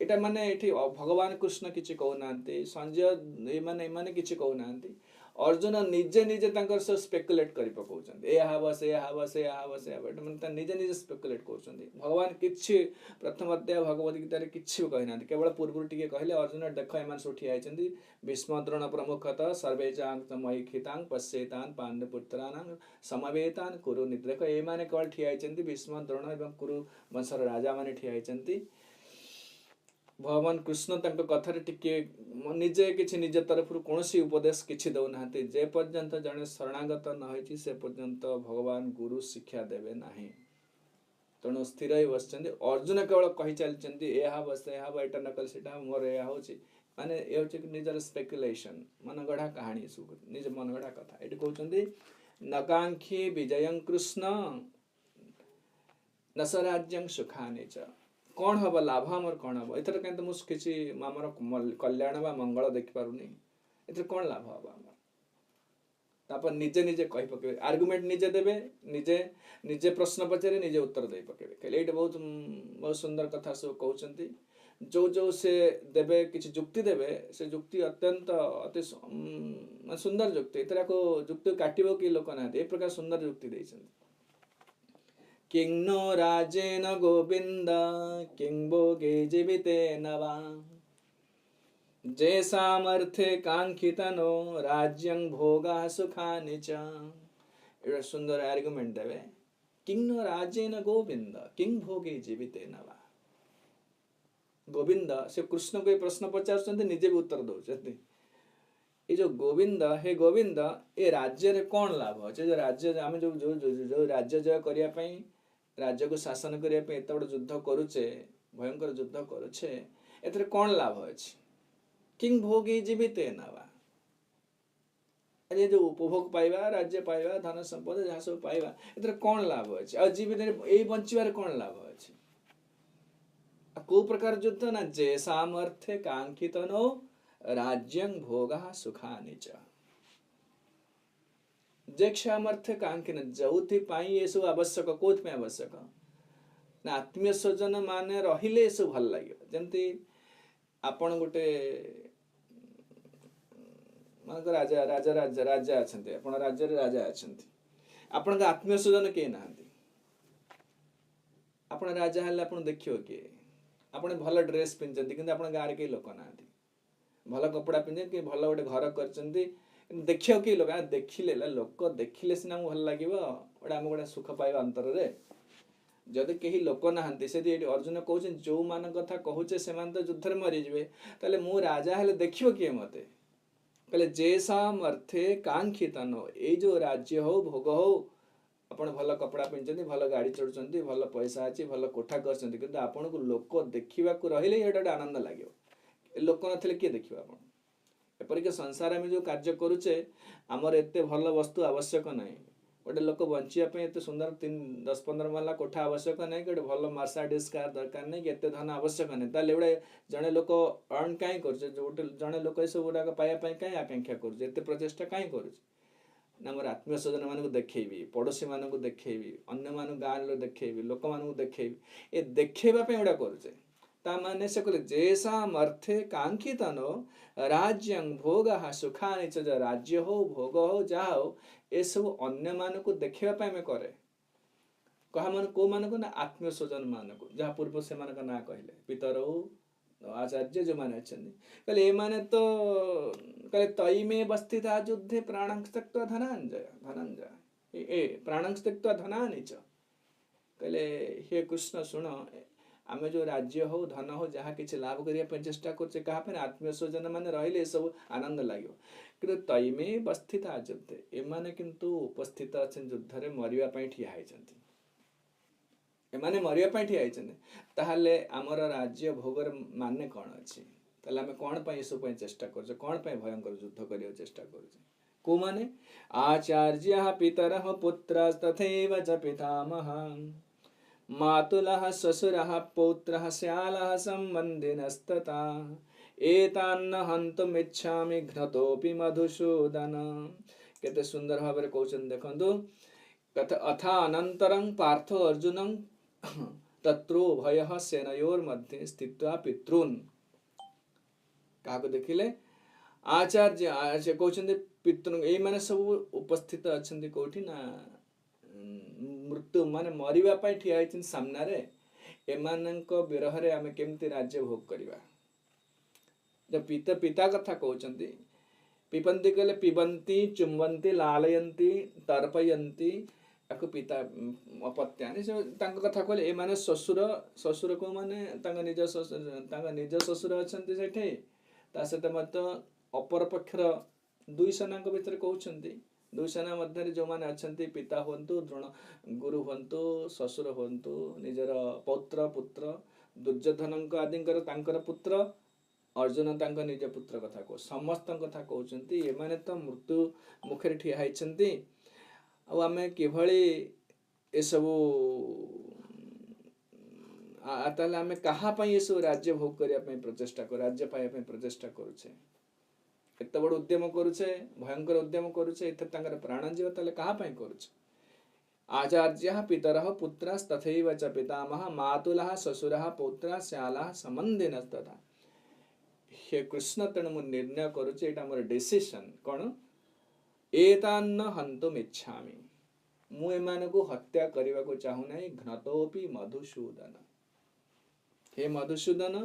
[SPEAKER 1] एटा माने एठी भगवान कृष्ण किछि कहउनांती संजय माने किछि कहउनांती अर्जुन निजे निजे तांकर से स्पेकुलेट करि पकाउछन्ती ए हाबो से हाबो से हाबो से हाबो माने निजे निजे स्पेकुलेट करछन्ती भगवान किछि प्रथम अध्याय भगवत गीता रे किछि कहिनांती केवल पूर्व टिके कहले अर्जुन देख एमान सोठी आइछन्ती भीष्म द्रोण प्रमुखतः सर्वे चांग मयिखितांग पश्येतान पांडुपुत्रानां समवेतान कुरु निद्रेक ए माने केवल ठिया आइछन्ती भीष्म द्रोण एवं कुरु वंशर राजा माने ठिया आइछन्ती भगवान कृष्ण तंक कथार टिके निजे किछि निज तरफ कौन उपदेश किछि दौना जे पर्यंत जड़े शरणागत न होइछि से पर्यंत भगवान गुरु शिक्षा देवे नाही तेणु स्थिर ही बस अर्जुन केवल कही चलती यह बस यह एटा नकल सेटा मोर यह हूँ माने ये हूँ निजर स्पेकुलेशन मन गढ़ा कहानी सब निज मन गढ़ा कथा ये कहते नकांक्षी विजय कृष्ण नस राज्यं सुखानि च कौन हम लाभ आमर कौन हम एथर कहीं मुझे किसी आमर कल्याण बा मंगल देख पारुनी एथर कौन लाभ हम आमर तापर निजे निजे कहि पकेबे आर्गुमेंट निजे देबे निजे निजे प्रश्न पचारे निजे उत्तर दे पकेबे कहले एटा बहुत बहुत सुंदर कथा सब कहउचंती जो जो से देबे किछि जुक्ति देबे से जुक्ति अत्यंत अति सुंदर जुक्ति एतरा को जुक्ति काटिबो कि लोक ना ए प्रकार सुंदर जुक्ति दैछंती किं नो राजेन गोविंद किं भोगे जीवितेन वा जे सामर्थे कांक्षितनो राज्यं भोगा सुखानि च एटा सुंदर आर्गुमेंट देबे किं नो राजेन गोविंद किं भोगे जीवितेन वा गोविंद से कृष्ण को प्रश्न पचार निजे भी उत्तर दौरान ये जो गोविंद हे गोविंद ए राज्य रे कौन लाभ अच्छे जो राज्य आम जो जो जो राज्य जय करने राज्य को शासन करने एत बड़ युद्ध करुचे भयंकर युद्ध करुचे एथरे कौन लाभ अच्छे किंग भोगी जीवित नवा जो उपभोग पाइबा राज्य पाइबा धन संपद जहाँ सब पाइबा एथरे कौन लाभ अच्छे आ जीवित यही बंचार कौन लाभ अच्छे को प्रकार युद्ध ना जे सामर्थ्य कांक्षित नो राज्यं भोगा सुखानि च जे सामर्थ्य कांक्षित जोथि पाई ये सब आवश्यक कोथ में आवश्यक ना आत्मीय स्वजन माने रहिले सब भल लागियो जेंति आपण गोटे मानक राजा राजा राजा राजा अछंती आपण राज्य रे राजा अछंती आपण का आत्मीय स्वजन के नांती आपण राजा हल्ला आपण देखियो के आपण भल ड्रेस पिनचंती किंतु आपण गार के लोक नांती भल कपड़ा पिंधे कि भल गोटे घर करचंती देखियो कि लोक देखिले लोक देखिले सिना भल लागिबो गोटे आम गोटे सुख पाइबा अंतर रे जदि केही लोक नाहांती से अर्जुन कहउछ जो मान कथा कहउछे सेमान तो युद्ध रे मरि जिवे ताले मु राजा हेले देखियो किए मते कहले जेसाम अर्थे कांक्षितनो ए जो राज्य हो भोग हो आपण भल कपड़ा पिंधुछंती भल गाड़ी चढ़ुछंती भल पैसा अछि भल कोठा करछंती किंतु आपण को लोक देखिबा को रहिले एटा आनंद लागियो लोक नथिले के देखिबा आपण एपरिक संसार में जो कार्य करुचे आमर एते भल वस्तु आवश्यक नहीं गोटे लोक बंचिया एते सुंदर 10-15 माला कोठा आवश्यक नहीं गोटे भल मर्सिडीज कार दरकार नहीं एते धन आवश्यक नहीं ताले गोटे जने लोक अर्न काई करछे गोटे जने लोक ए सब गुडा पाया पई काई आकांक्षा करछे एते प्रचेष्टा काई करछे ना मोर आत्मीय स्वजन मानक देखैबी पड़ोसी मानक देखैबी अन्य मान गाँव लो देखैबी लोक मानक देखैबी ए देखैबा पई गोडा करछे ता माने से कहले जेसाम अर्थे कांक्षितनो राज्यं भोगः सुखानि च राज्य हो भोग हो जा हो ए सब अन्य मान को देखिबा पई में करे कहा मन को मान को ना आत्मीय स्वजन मान को जहा पूर्व से मान का ना कहले पितर हो आचार्य जो माने अछन कहले ए माने तो कहले तई में वस्थिता युद्धे प्राणं त्यक्त्वा धनंजय ए प्राणं त्यक्त्वा धनानि च कहले हे कृष्ण सुन आमे जो राज्य हो धन हो जहाँ किसी लाभ करिया चेष्टा करछे कहा पे आत्मीय स्वजन माने रहिले सब आनंद लागियो किंतु तैमे उपस्थित युद्धे एमाने किंतु उपस्थित अछन युद्ध रे मरिया पई ठिया हैछंती एमाने मरिया पई ठिया हैछंती ताहाले हमर राज्य भोगर माने कोन अछि ताले हमें कोन पई सब पई चेष्टा करछे कोन पई भयंकर युद्ध करिया चेष्टा करछे को माने आचार्यः पितरः पुत्रस्तथैव च पितामहः मातुलः ससुरः पौत्रः श्यालः सम्बन्धिनस्तथा एतान्न हन्तुमिच्छामि घ्नतोऽपि मधुसूदन केते सुंदर भाବରେ कहउछन देखंतु कथा अथा अनंतरं पार्थो अर्जुनं तत्रो भयः सेनयोर मध्ये स्थित्वा पितॄन् काको देखिले आचार्य कहउछन पितृ एई माने सब उपस्थित अछंती कोठी ना मृत्यु माने मरिबा पई ठिया हैछन सामना रे एमानंक विरह रे आमे केमती राज्य भोग करिबा जब पिता कथा कहउछंती पिबंती कहले पिबंती चुंबंती लालयंती तर्पयंती आको पिता अपत्यानि से तांक कथा कहले ए माने ससुर को माने तांग निज ससुर अछंती सेठे ता सते मत अपर पक्षर दुई सेनाक भितर कहउछंती दुई सेना मध्य जो माने अछंती पिता होंतु द्रोण गुरु होंतु ससुर होंतु निजर पौत्र पुत्र दुर्योधनक आदिंकर तांकर पुत्र अर्जुन तांक निज पुत्र कथा को समस्त कथा कहउछंती ए माने तो मृत्यु मुखरे ठिया हैछंती आ आमे किभଳି ए सब ताले आमे कहा पई ए सब राज्य भोग करिया पई प्रचेष्टा कर राज्य पाइया पई प्रचेष्टा करूछे एत बड़ उद्यम करूछे भयंकर उद्यम करूछे एत तांकर प्राण जीव ताले कहा पई करूछे आचार्यः पितरः पुत्रस्तथैव च पितामहः मातुलः ससुरः पौत्रः श्यालः सम्बन्धिनस्तथा हे कृष्ण तेणु मु निर्णय करूछे एटा मोर डिसिजन कोन एतान्न हन्तुम इच्छामि मु एमानको हत्या करिवा को चाहू नाही घ्नतोपि मधुसूदन हे मधुसूदन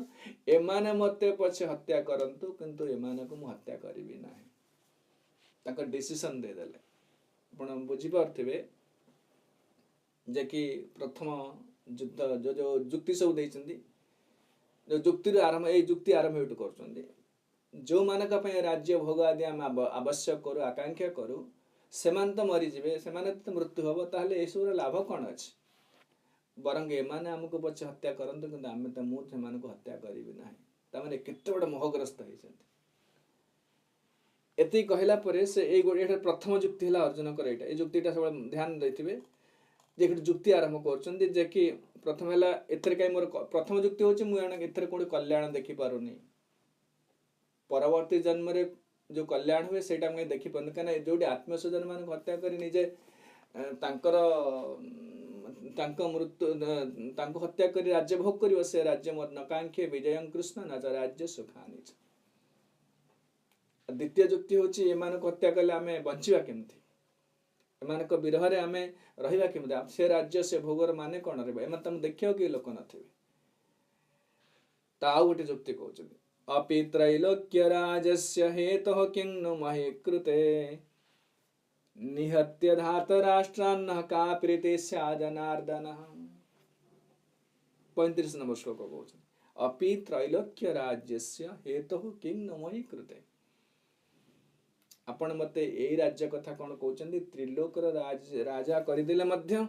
[SPEAKER 1] एमाने मते पछे हत्या करंतु किंतु एमाने को मु हत्या करिवि नाही ताका डिसिजन दे देले आपण बुझी पारथिबे जे कि प्रथम युद्ध जो जुक्ति सब देइचंदी जो जुक्ति आरंभ ए जुक्ति आरंभ हेतु करचंदी जो मानक पय राज्य भोग आदि हम आवश्यक करू आकांक्षा करू सेमान तो मरि जिवे सेमाने तो मृत्यु होबो ताहले एसुर लाभ कोन अछि बरंग एमाने हमको पछ हत्या करंतु किंतु आमे त मु सेमान को हत्या करिवि नाही ता माने केते बड मोहग्रस्त हैछंती एति कहला परे से ए गोटे प्रथम जुक्ति हला अर्जुन कर एटा ए जुक्तिटा सब ध्यान दैथिबे जे जुक्ति आरंभ करचंदी जे कि प्रथम हला एथरे काई मोर प्रथम जुक्ति होची मु एथरे कोडी कल्याण देखि पारुनी परवर्ती जन्म रे जो कल्याण हुए सेटा मैं देखि पन कना जोडी आत्मस्वजन मान हत्या करी निजे तांकर तांक मृत्यु तांक हत्या करी राज्य भोग करिवो से राज्य मोर नकांक्षे विजयं कृष्ण न च राज्य सुखानि द्वितीय जुक्ति होची एमान हत्या कले आमे बंचिवा केमथि एमान को विरह रे आमे रहिवा केमथि से राज्य से भोगर माने कोन रे एमान तम देखियो कि लोक नथिबे ता गोटे जुक्ति कहउछन अपि त्रैलोक्यराजस्य हेतुः किं नु महे कृते निहत्य धातराष्ट्रान्नः का प्रीति स्याजनार्दनः। 35 नंबर श्लोक कौच अपि त्रैलोक्य राज्यस्य हेतुः किं नु मही कृते। आपण मते एई राज्य कथा कोन कहउचंदी त्रिलोकर राजा करदेले मध्य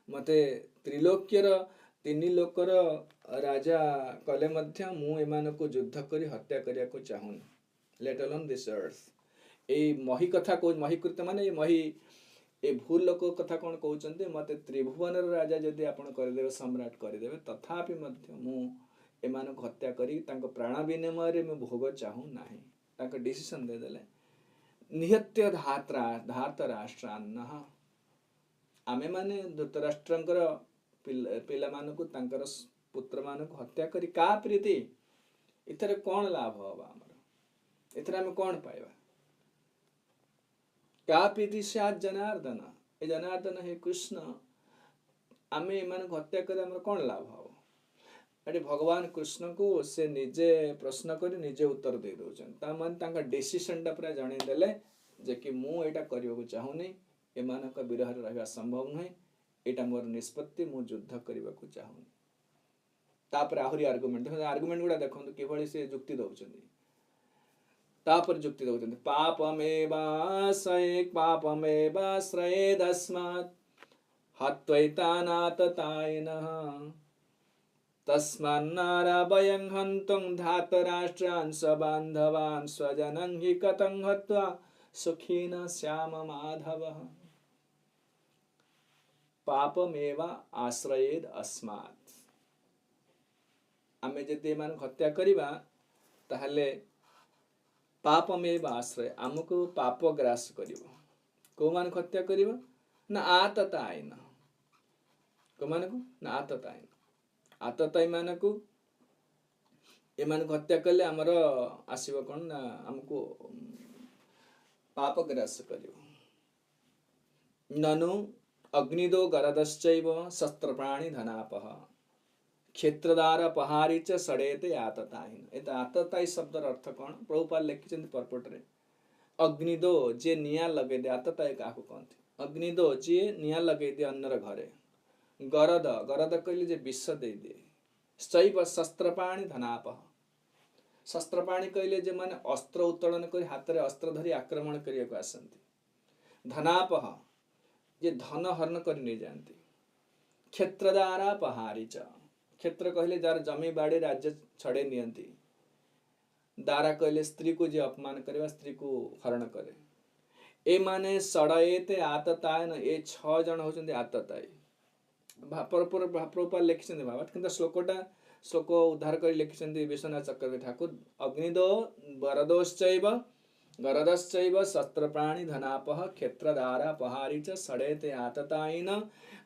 [SPEAKER 1] मते त्रिलोक्यर तीन लोकर राजा कले मध्य मु एमानको युद्ध करी हत्या करिया को चाहुन लेट अलोन दिस अर्थ। ए मही कथा को मही कृत माने ए मही ए भूल लोक कथा कौन कहउचंदी मते त्रिभुवन राजा जदि आपण करदेबे सम्राट करदेबे तथापि मध्य मु एमानको हत्या करी तांको प्राण विनिमय रे मु भोग चाहू नाही। तांको डिसीजन दे देले निहत्य धात राष्ट्रान्न आमे माने धृतराष्ट्रंकर पिला मानकु तांकर पुत्र मानकु हत्या करी का प्रीति इथरे कोन लाभ होबा हमर इथरे हम कोन पाइबा का प्रीति सात जनार्दन ए जनार्दन हे कृष्ण आमे मानकु हत्या करी हमर कोन लाभ हो। अरे भगवान कृष्ण को से निजे प्रश्न करी निजे उत्तर दे दोचन ता मन तांका डिसीजन टा पूरा जणे देले जे कि मु एटा करियो चाहूनी एमानक विरह रहबा संभव नहीं एटा मोर निष्पत्ति मु युद्ध करबा को चाहूनी। तापर आहुरी आर्गुमेंट गुडा देखंतु केवळ से जुक्ति दउचंदी तापर जुक्ति दउचंदी पापमेवाश्रयेदस्मात् हत्वैतानाततायिनः तस्मान्नाराभयं हन्तुं धातराष्ट्रान् स्वबान्धवान् स्वजनं हि कथं हत्वा सुखिनः श्याम माधवः। पापमेव आश्रयेद अस्मात् आमे जदि मान हत्या करिबा ताहले पापमेव आश्रय हमको पाप ग्रास करिवो को मान हत्या करिवो ना आततायन को मानको ना आततायन आतताय मानको ए मान हत्या कले हमर आसीबो कोन ना हमको पाप ग्रास करिवो। ननु अग्निदो गरदश्चैव शस्त्रप्राणि धनापः क्षेत्रदार पहारी च सड़ेते आततायिन। एत आतताय शब्दर अर्थ कोन प्रभुपाल लिखिछन्ति पर्पट रे अग्निदो जे निया लगे दे आतताय काहू कहन्ति अग्निदो जे निया लगे दे अन्नर घरे गरद गरद कहले जे विष दे दे शैव शस्त्रप्राणि धनापः शस्त्रप्राणि कहले जे माने अस्त्र उत्तोलन करी हाथ रे अस्त्र धरी आक्रमण करिया को आसंती धनापः जे धन हरण कर नहीं जानती क्षेत्रदारा पहारी च क्षेत्र कहले जार जमी बाड़ी राज्य छड़े नियंती दारा कहले स्त्री को जे अपमान करे स्त्री को हरण करे ए माने सड़ाएते आततायन ए 6 जन होचंदी आतताय प्रभुपाल लिखिछन्ति बाबा किंतु श्लोक उद्धार कर लिखिछन्ति विश्वनाथ चक्रवर्ती ठाकुर अग्निदो वरदोश्चैव गरदश्चैव शस्त्रप्राणि धनापः क्षेत्रदारा पहारी च सड़ेते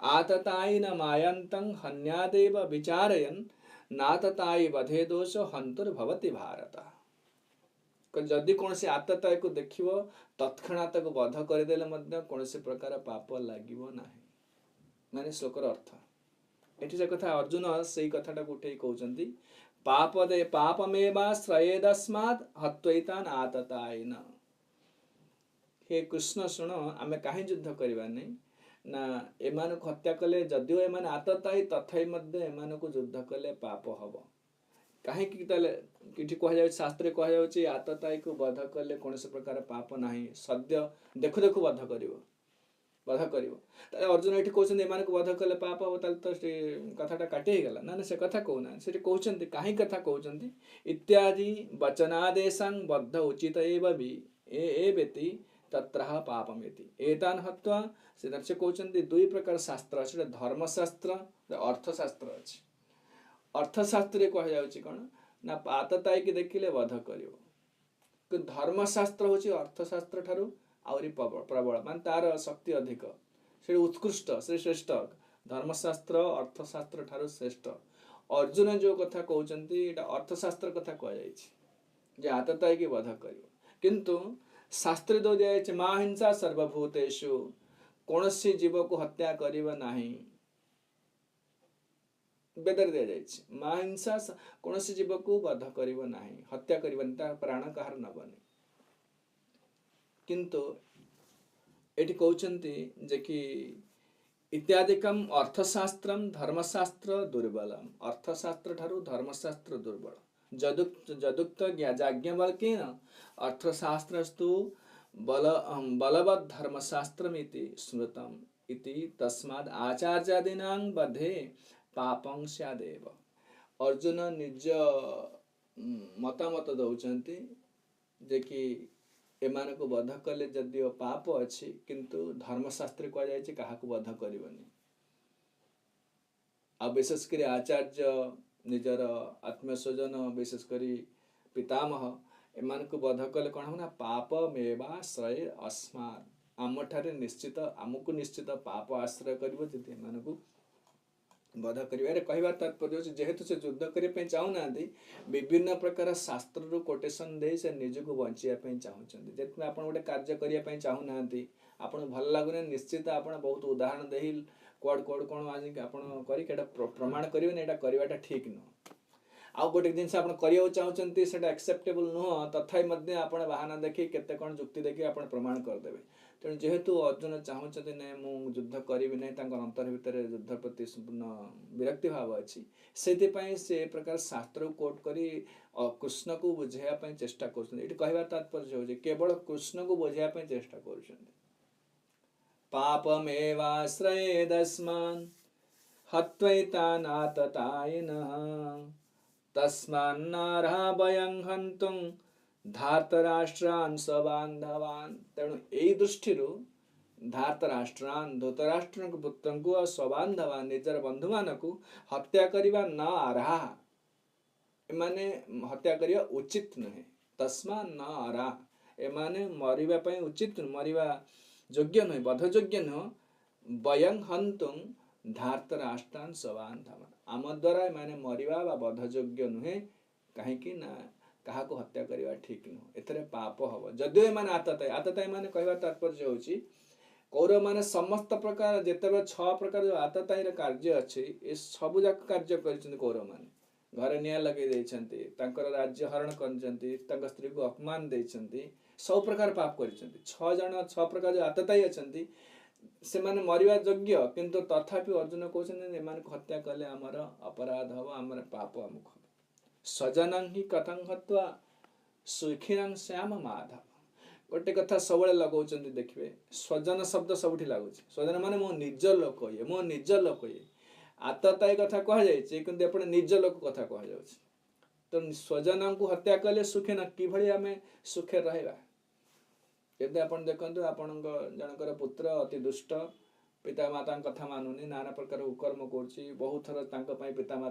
[SPEAKER 1] आततायिन मायन्तं हन्यादेव विचारयन् नाततायि वधे दोष हन्तुर्भवति भारत। जदि कौन से आतताय को देखिवो तत्क्षणात को वध करदेले मध्य कौन से प्रकार पाप लागिवो नाही माने श्लोकर अर्थ एठी जे कथा अर्जुन सेही कथाटा उठेई कहउचंती पापमेवाश्रयेदस्मात् हत्वैतान् आततायिन। हे कृष्ण शुण आमे काहे युद्ध करबा नै ना एमानक हत्या कले जदिओ एमान आततायी तथापि मध्य एमानक युद्ध कले पाप हबो काहे कि तले किठी कह जाय शास्त्र कह जाय आततायी को वध कले कोनसे प्रकार पाप नाही सद्य देखु देखु वध करिवो ताले अर्जुन एठी कहउछन एमान को वध कले पाप हो ताले तो कथाटा काटे गेला ना से कथा कहउना सेठी कहउछन काहे कथा कहउछन इत्यादि वचनादेशं बद्ध उचित एव वि एवेति तत्रह पापमेति एतान हत्वा से दर्शक कहउछन दुई प्रकार शास्त्र अछि धर्मशास्त्र अर्थशास्त्र अछि। अर्थशास्त्र कह जाउछि कोन ना आतताय के देखिले वध करिवो कि धर्मशास्त्र होछि अर्थशास्त्र ठारू आउरी प्रबल मान तार शक्ति अधिक से उत्कृष्ट से श्रेष्ठ धर्मशास्त्र अर्थशास्त्र ठारू श्रेष्ठ। अर्जुन जो कथा कहउचंती एटा अर्थशास्त्र कथा कह जाइछि जे आतताय के वध करिवो किंतु शास्त्र दो जाइछि मा हिंसा सर्वभूतेषु कौनसी जीव को हत्या करिबा नाही ବେଦରେ ଦିଆଯାଇଛି ମା ହିଂସା କୌଣସି ଜୀବକୁ ବଧ କରିବ ନାହିଁ, ହତ୍ୟା କରିବନି, ତା ପ୍ରାଣ କାହାର ନବନି। କିନ୍ତୁ ଏଠି କହୁଛନ୍ତି ଯେ କି ଇତ୍ୟାଦିକମ୍ ଅର୍ଥଶାସ୍ତ୍ରମ୍ ଧର୍ମଶାସ୍ତ୍ର ଦୁର୍ବଳମ୍, ଅର୍ଥଶାସ୍ତ୍ର ଠାରୁ ଧର୍ମଶାସ୍ତ୍ର ଦୁର୍ବଳ। ଯଦୁକ୍ତ ଯାଜ୍ଞବଲ୍କ୍ୟେନ ଅର୍ଥଶାସ୍ତ୍ରସ୍ତୁ ବଲବତ୍ ଧର୍ମଶାସ୍ତ୍ରମିତି ସ୍ମୃତମ୍ ଇତି ତସ୍ମାଦ୍ ଆଚାର୍ଯ୍ୟାଦୀନାଂ ବଧେ ପାପଂ ସ୍ୟାଦେବ। ଅର୍ଜୁନ ନିଜ ମତାମତ ଦଉଛନ୍ତି ଯେ କି ଏମାନଙ୍କୁ ବଧ କଲେ ଯଦିଓ ପାପ ଅଛି, କିନ୍ତୁ ଧର୍ମଶାସ୍ତ୍ରରେ କୁହାଯାଇଛି କାହାକୁ ବଧ କରିବନି। ଆଉ ବିଶେଷ କରି ଆଚାର୍ଯ୍ୟ, ନିଜର ଆତ୍ମୀୟ ସ୍ୱଜନ, ବିଶେଷ କରି ପିତାମହ, ଏମାନଙ୍କୁ ବଧ କଲେ କ'ଣ ହବ ନା ପାପ ମେବାଶ୍ରୟେ अस्मात्, ଆମଠାରେ ନିଶ୍ଚିତ, ଆମକୁ ନିଶ୍ଚିତ ପାପ ଆଶ୍ରୟ କରିବ ଯଦି ଏମାନଙ୍କୁ ବଧ କରିବାରେ। କହିବାର ତାତ୍ପର୍ଯ୍ୟ ହେଉଛି ଯେହେତୁ ସେ ଯୁଦ୍ଧ କରିବା ପାଇଁ ଚାହୁଁନାହାନ୍ତି, ବିଭିନ୍ନ ପ୍ରକାର ଶାସ୍ତ୍ରରୁ କୋଟେସନ୍ ଦେଇ ସେ ନିଜକୁ ବଞ୍ଚିବା ପାଇଁ ଚାହୁଁଛନ୍ତି। ଯେତେବେଳେ ଆପଣ ଗୋଟେ କାର୍ଯ୍ୟ କରିବା ପାଇଁ ଚାହୁଁନାହାନ୍ତି, ଆପଣଙ୍କୁ ଭଲ ଲାଗୁନି, ନିଶ୍ଚିତ ଆପଣ ବହୁତ ଉଦାହରଣ ଦେଇ କୁଆଡ଼ୁ କ'ଣ ଆଣିକି ଆପଣ କରିକି ଏଇଟା ପ୍ରମାଣ କରିବେନି ଏଇଟା କରିବାଟା ଠିକ୍ ନୁହଁ। ଆଉ ଗୋଟେ ଜିନିଷ ଆପଣ କରିବାକୁ ଚାହୁଁଛନ୍ତି ସେଇଟା ଆକ୍ସେପ୍ଟେବଲ୍ ନୁହଁ, ତଥାପି ମଧ୍ୟ ଆପଣ ବାହାନା ଦେଖି କେତେ କ'ଣ ଯୁକ୍ତି ଦେଖି ଆପଣ ପ୍ରମାଣ କରିଦେବେ। ତେଣୁ ଯେହେତୁ ଅର୍ଜୁନ ଚାହୁଁଛନ୍ତି ନାଇଁ ମୁଁ ଯୁଦ୍ଧ କରିବି ନାହିଁ, ତାଙ୍କର ଅନ୍ତର ଭିତରେ ଯୁଦ୍ଧ ପ୍ରତି ସମ୍ପୂର୍ଣ୍ଣ ବିରକ୍ତି ଭାବ ଅଛି, ସେଥିପାଇଁ ସେ ପ୍ରକାର ଶାସ୍ତ୍ରକୁ କୋଟ୍ କରି କୃଷ୍ଣକୁ ବୁଝାଇବା ପାଇଁ ଚେଷ୍ଟା କରୁଛନ୍ତି। ଏଠି କହିବାର ତାତ୍ପର୍ଯ୍ୟ ହେଉଛି କେବଳ କୃଷ୍ଣକୁ ବୁଝାଇବା ପାଇଁ ଚେଷ୍ଟା କରୁଛନ୍ତି। ପାପମେବାଶ୍ରୟେଦସ୍ମାନ୍ ହତ୍ୱୈତାନାତତାୟିନଃ ତସ୍ମାନ୍ନାର୍ହା ବୟଂ ହନ୍ତୁଂ ଧାର୍ତ୍ତରାଷ୍ଟ୍ରାନ୍ ସ୍ୱବାନ୍ଧବାନ୍। ତେଣୁ ଏଇ ଦୃଷ୍ଟିରୁ ଧାର୍ତ୍ତରାଷ୍ଟ୍ରାନ୍, ଧୃତରାଷ୍ଟ୍ରଙ୍କ ପୁତ୍ରଙ୍କୁ ଆଉ ସ୍ୱବାନ୍ଧବାନ୍, ନିଜର ବନ୍ଧୁମାନଙ୍କୁ ହତ୍ୟା କରିବା ନ ଆର୍ହା, ଏମାନେ ହତ୍ୟା କରିବା ଉଚିତ ନୁହେଁ। ତସ୍ମାନ୍ ନ ଆର୍ହା, ଏମାନେ ମରିବା ପାଇଁ ଉଚିତ, ମରିବା ଯୋଗ୍ୟ ନୁହେଁ, ବଧଯୋଗ୍ୟ ନୁହଁ। ବୟଂ ହନ୍ତୁଂ ଧାର୍ତ୍ତରାଷ୍ଟ୍ରାନ୍ ସ୍ୱବାନ୍ଧବାନ୍, ଆମ ଦ୍ୱାରା ଏମାନେ ମରିବା ବା ବଧଯୋଗ୍ୟ ନୁହେଁ। କାହିଁକି ନା କାହାକୁ ହତ୍ୟା କରିବା ଠିକ୍ ନୁହଁ, ଏଥିରେ ପାପ ହବ। ଯଦିଓ ଏମାନେ ଆତତାୟୀ ମାନେ କହିବା ତାତ୍ପର୍ଯ୍ୟ ହେଉଛି କୌରବମାନେ ସମସ୍ତ ପ୍ରକାର ଯେତେବେଳେ 6 ପ୍ରକାର ଯେଉଁ ଆତତାୟୀର କାର୍ଯ୍ୟ ଅଛି, ଏ ସବୁ ଯାକ କାର୍ଯ୍ୟ କରିଛନ୍ତି କୌରବମାନେ। ଘରେ ନିଆଁ ଲଗେଇ ଦେଇଛନ୍ତି, ତାଙ୍କର ରାଜ୍ୟ ହରଣ କରିଛନ୍ତି, ତାଙ୍କ ସ୍ତ୍ରୀକୁ ଅପମାନ ଦେଇଛନ୍ତି, ସବୁ ପ୍ରକାର ପାପ କରିଛନ୍ତି। 6 ପ୍ରକାର ଯେଉଁ ଆତତାୟୀ ଅଛନ୍ତି ସେମାନେ ମରିବା ଯୋଗ୍ୟ, କିନ୍ତୁ ତଥାପି ଅର୍ଜୁନ କହୁଛନ୍ତି ଏମାନଙ୍କୁ ହତ୍ୟା କଲେ ଆମର ଅପରାଧ ହବ, ଆମର ପାପ ଆମକୁ ହବ। ସ୍ୱଜନଂ ହି କଥଂ ହତ୍ୱା ସୁଖିନଂ ଶ୍ୟାମ ମାଧବ। ଗୋଟେ କଥା ସବୁବେଳେ ଲଗାଉଛନ୍ତି ଦେଖିବେ, ସ୍ୱଜନ ଶବ୍ଦ ସବୁଠି ଲାଗୁଛି। ସ୍ୱଜନ ମାନେ ମୋ ନିଜ ଲୋକ ଇଏ, ମୋ ନିଜ ଲୋକ ଇଏ। ଆତତାୟୀ କଥା କୁହାଯାଇଛି, କିନ୍ତୁ ଏପଟେ ନିଜ ଲୋକ କଥା କୁହାଯାଉଛି। ତ ସ୍ୱଜନଙ୍କୁ ହତ୍ୟା କଲେ ସୁଖୀ ନା, କିଭଳି ଆମେ ସୁଖେ ରହିବା? ଯଦି ଆପଣ ଦେଖନ୍ତୁ ଆପଣଙ୍କ ଜଣଙ୍କର ପୁତ୍ର ଅତି ଦୁଷ୍ଟ, ପିତାମାତାଙ୍କ କଥା ମାନୁନି, ନାନା ପ୍ରକାର କୁକର୍ମ କରୁଛି, ବହୁତ ଥର ତାଙ୍କ ପାଇଁ